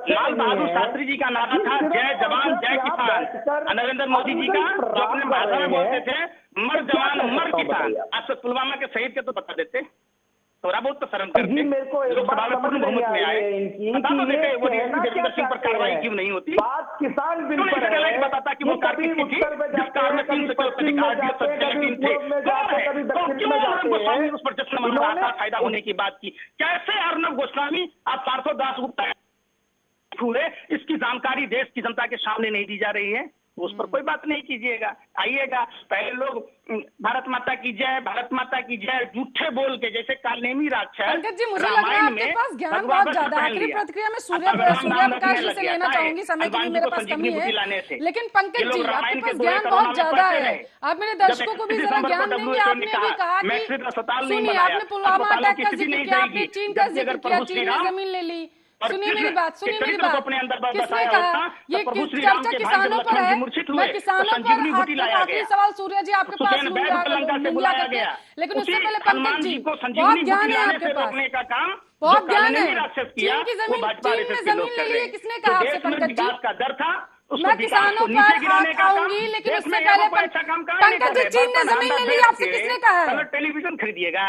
लाल बहादुर शास्त्री जी का नारा था, जय जवान जय किसान। नरेंद्र मोदी जी का जो अपने भाषण में बोलते थे, मर जवान मर किसान। आपसे पुलवामा के शहीद के तो बता देते, थोड़ा बहुत तो शर्म करते। लोकसभा में पूर्ण बहुमत में आए, बता तो देते वो देवेंद्र सिंह पर कार्रवाई क्यों नहीं होती? बात किसान बिल पर सैटेलाइट बताता कि वो कार किसकी थी जिस कार में 300 किलो से अधिक आरडीएक्स जेलेटिन थे। क्यों गोस्वामी उस पर जश्न फायदा होने की बात की? कैसे अर्नब गोस्वामी, आप पार्थो दास गुप्ता हुए, इसकी जानकारी देश की जनता के सामने नहीं दी जा रही है, उस पर कोई बात नहीं कीजिएगा। आइएगा, पहले लोग भारत माता की जय झूठे बोल के, जैसे कालनेमी राक्षस पंकज जी, मुझे लग रहा है आपके पास ज्ञान बहुत ज्यादा है। आखिरी प्रतिक्रिया में सूर्य प्रकाश जी से लेना चाहूंगी, समय की भी मेरे पास कमी है, लेकिन पंकज जी आपके पास ज्ञान बहुत ज्यादा है। आप मेरे दर्शकों को भी जरा ज्ञान देंगे। आपने भी कहा कि सुनिए, आपने पुलवामा अटैक का जिक्र किया, आपने चीन का जिक्र किया, चीन ने जमीन ले ली। सुनिए मेरी बात, किसने कहा ये चर्चा किसानों पर है? मैं किसानों पर आखिरी सवाल सूर्य जी आपके पास लूंगा करके, लेकिन उससे पहले पंकज जी, बहुत ज्ञान है आपके पास, बहुत ज्ञान है। चीन की जमीन, चीन ने जमीन ले ली है, किसने कहा आपसे पंकज जी? मैं किसानों पर हाथ आऊंगी, लेकिन उससे पहले पंकज जी, चीन ने जमीन ले ली, आपसे किसने कहा है? टेलीविजन खरीदिएगा,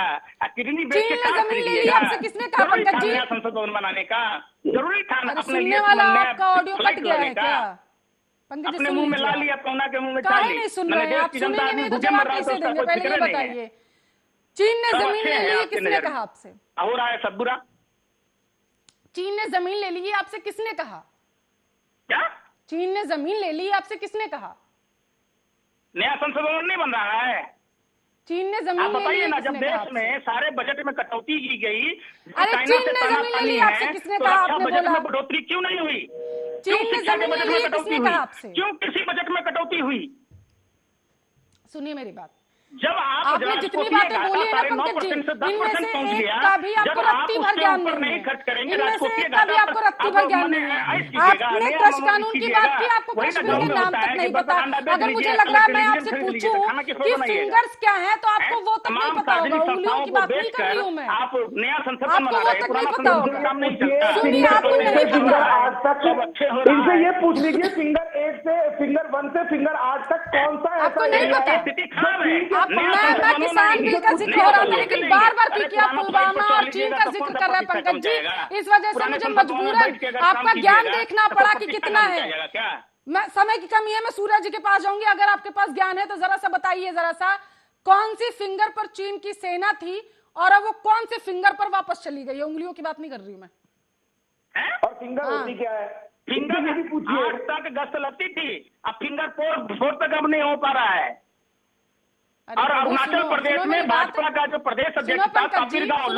किडनी चीन ने जमीन ले ली, आपसे किसने कहा पंकज जी? संसद भवन बनाने का जरूरी था। सुनने वाला आपका ऑडियो कट गया है क्या पंकज जी? अपने मुंह में ला लिया, पौना के मुंह में काहे नहीं सुन रहे हैं आप? सुनेंगे नहीं तो जवाब कैसे देंगे? पहले ये बताइए, चीन ने जमीन ले ली है, किसने कहा आपसे? हो रहा है सब बुरा। चीन ने जमीन ले ली है, आपसे किसने कहा? क्या चीन ने जमीन ले ली, आपसे किसने कहा? नया संसद भवन नहीं बन रहा है? चीन ने जमीन आप बताइए ना, जब देश आपसे? में सारे बजट में कटौती की गई, अरे चीन ने जमीन ले ली, आपसे किसने कहा? आपने बजट बोला में बढ़ोतरी क्यों नहीं हुई? चीन ने जमीन ले ली, किसने कहा आपसे? क्यों किसी बजट में कटौती हुई? सुनिए मेरी बात, जब आपने जितनी बातें बोली है ना पंकज जी, इनमें से एक का भी आपको रत्ती भर ज्ञान नहीं है। इनमें से एक का भी आपको रत्ती भर ज्ञान नहीं है। आपने कृषि कानून की बात की, आपको कश्मीर के नाम तक नहीं पता। अगर मुझे लग रहा है मैं आपसे पूछूं कि फिंगर्स क्या है, तो आपको वो तक नहीं पता होगा। उंगलियों की बात नहीं कर रही हूँ मैं, आप नया संसद आपको वो तक नहीं पता होगा। सुनिए, आपको नहीं फिंगर पता। 8 तक इनसे ये पूछ लीजिए, फिंगर 1 से फिंगर 1 से फिंगर 8 तक कौन सा आपको ऐसा नहीं पता। स्थिति खराब है। मैं किसान बिल का जिक्र हो रहा था, लेकिन बार बार पीके आप पुलवामा और चीन का जिक्र कर रहे हैं पंकज जी। इस वजह से मुझे मजबूरन आपका ज्ञान देखना पड़ा कि कितना है। मैं, समय की कमी है, मैं सूर्य जी के पास जाऊंगी। अगर आपके पास ज्ञान है तो जरा सा बताइए, जरा सा कौन सी फिंगर पर चीन की सेना थी और अब वो कौन से फिंगर पर वापस चली गई है? उंगलियों की बात नहीं कर रही हूं मैं। और फिंगर होती क्या है? फिंगर भी पूछिए। 8 तक गश्त लगती थी, अब फिंगर 4 तक अब नहीं हो पा रहा है। और अरुणाचल प्रदेश में भाजपा का जो प्रदेश अध्यक्ष था कपिल गांव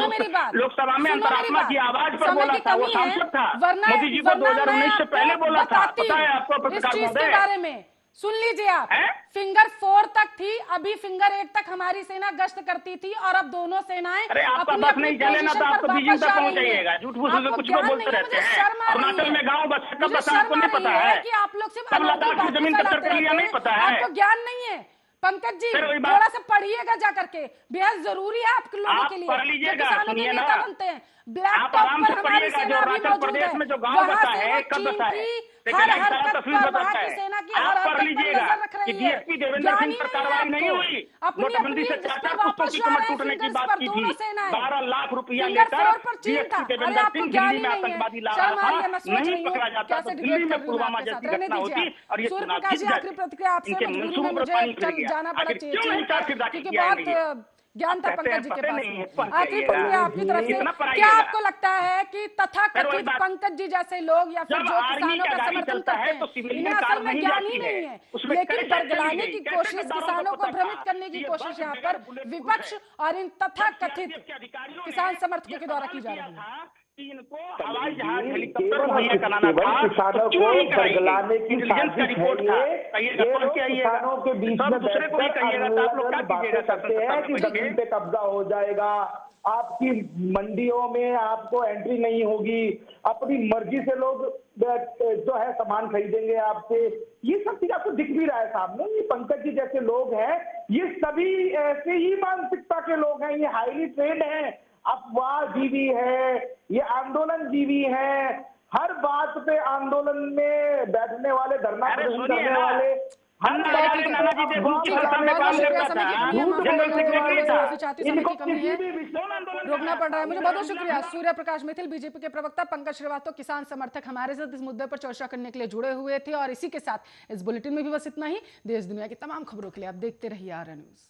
लोकसभा में अंतरात्मा की आवाज पर बोला था, वो सांसद था, मोदी जी को 2019 से पहले बोला था। पता है आपको पत्रकार महोदय? के बारे में सुन लीजिए आप। फिंगर 4 तक थी, अभी फिंगर 8 तक हमारी सेना गश्त करती थी, और अब दोनों सेनाएं अरे आपका बस नहीं चले ना तो आपको बीजिंग तक पहुंच जाइएगा। झूठ फूस कुछ बोलते रहते हैं। अरुणाचल में गाँव बस कब बसा आपको नहीं पता है? कि आप लोग सिर्फ तब लद्दाख की जमीन कब्जा कर लिया, नहीं पता है? आपको ज्ञान नहीं है पंकज जी, थोड़ा सा पढ़िएगा जा करके, बेहद जरूरी है आपके लोगों के लिए। पढ़ लीजिएगा, सुनिए ना, बनते हैं आप आराम से पढ़िएगा। जो अरुणाचल प्रदेश में जो गांव बसा है, कब बसा है, हर हरकत पर वहां की सेना की हर हरकत पर नजर रख रही है। डीएसपी देवेंद्र सिंह पर कार्रवाई नहीं हुई। नोटबंदी से 4 पुस्तकों की कमर टूटने की बात की थी। 12 लाख रुपया लेकर डीएसपी देवेंद्र सिंह दिल्ली में आतंकवादी ला रहा था, नहीं पकड़ा जाता तो दिल्ली में पुलवामा जैसी घटना होती और ये चुनाव जीत जाते। इनके मंसूबों पर पानी फिर गया। आखिर क्यों नहीं चार किरदार किया है? ज्ञान था पंकज जी के पास। आखिरी पढ़िए आपकी तरफ से, क्या आपको लगता है कि तथाकथित पंकज जी जैसे लोग या फिर जो किसानों का समर्थन करते हैं, इन्हें असल में ज्ञान ही नहीं है, लेकिन बरगलाने की कोशिश, किसानों को भ्रमित करने की कोशिश यहाँ पर विपक्ष और इन तथाकथित किसान समर्थकों के द्वारा की जा रही है। इनको हवाई जहाज हेलीकॉप्टर मुहैया कराना केवल था, किसानों तो क्यों नहीं को कराई? बरगलाने की इंटेलिजेंस का रिपोर्ट था। कहिएगा कौन के आइएगा, किसानों के बीच सब में दूसरे को भी कहिएगा तो आप लोग क्या कीजिएगा? करते हैं कि जमीन पे कब्जा हो जाएगा, आपकी मंडियों में आपको एंट्री नहीं होगी, अपनी मर्जी से लोग जो है सामान खरीदेंगे आपसे। ये सब चीज आपको दिख भी रहा है सामने। ये पंकज जी जैसे लोग हैं, ये सभी ऐसे ही मानसिकता के लोग हैं। ये हाईली ट्रेंड हैं, अफवाह जीवी है, ये आंदोलन जीवी है। हर बात पे आंदोलन में बैठने वाले, धरना प्रदर्शन करने वाले, नानाजी देशमुख की सरकार में काम करता था, जनरल सेक्रेटरी था, इनको किसी भी रोकना पड़ रहा है। मुझे बहुत बहुत शुक्रिया। सूर्य प्रकाश मिथिल, बीजेपी के प्रवक्ता, पंकज श्रीवास्तव, किसान समर्थक, हमारे साथ इस मुद्दे पर चर्चा करने के लिए जुड़े हुए थे। और इसी के साथ इस बुलेटिन में भी बस इतना ही। देश दुनिया की तमाम खबरों के लिए आप देखते रहिए आर्या न्यूज।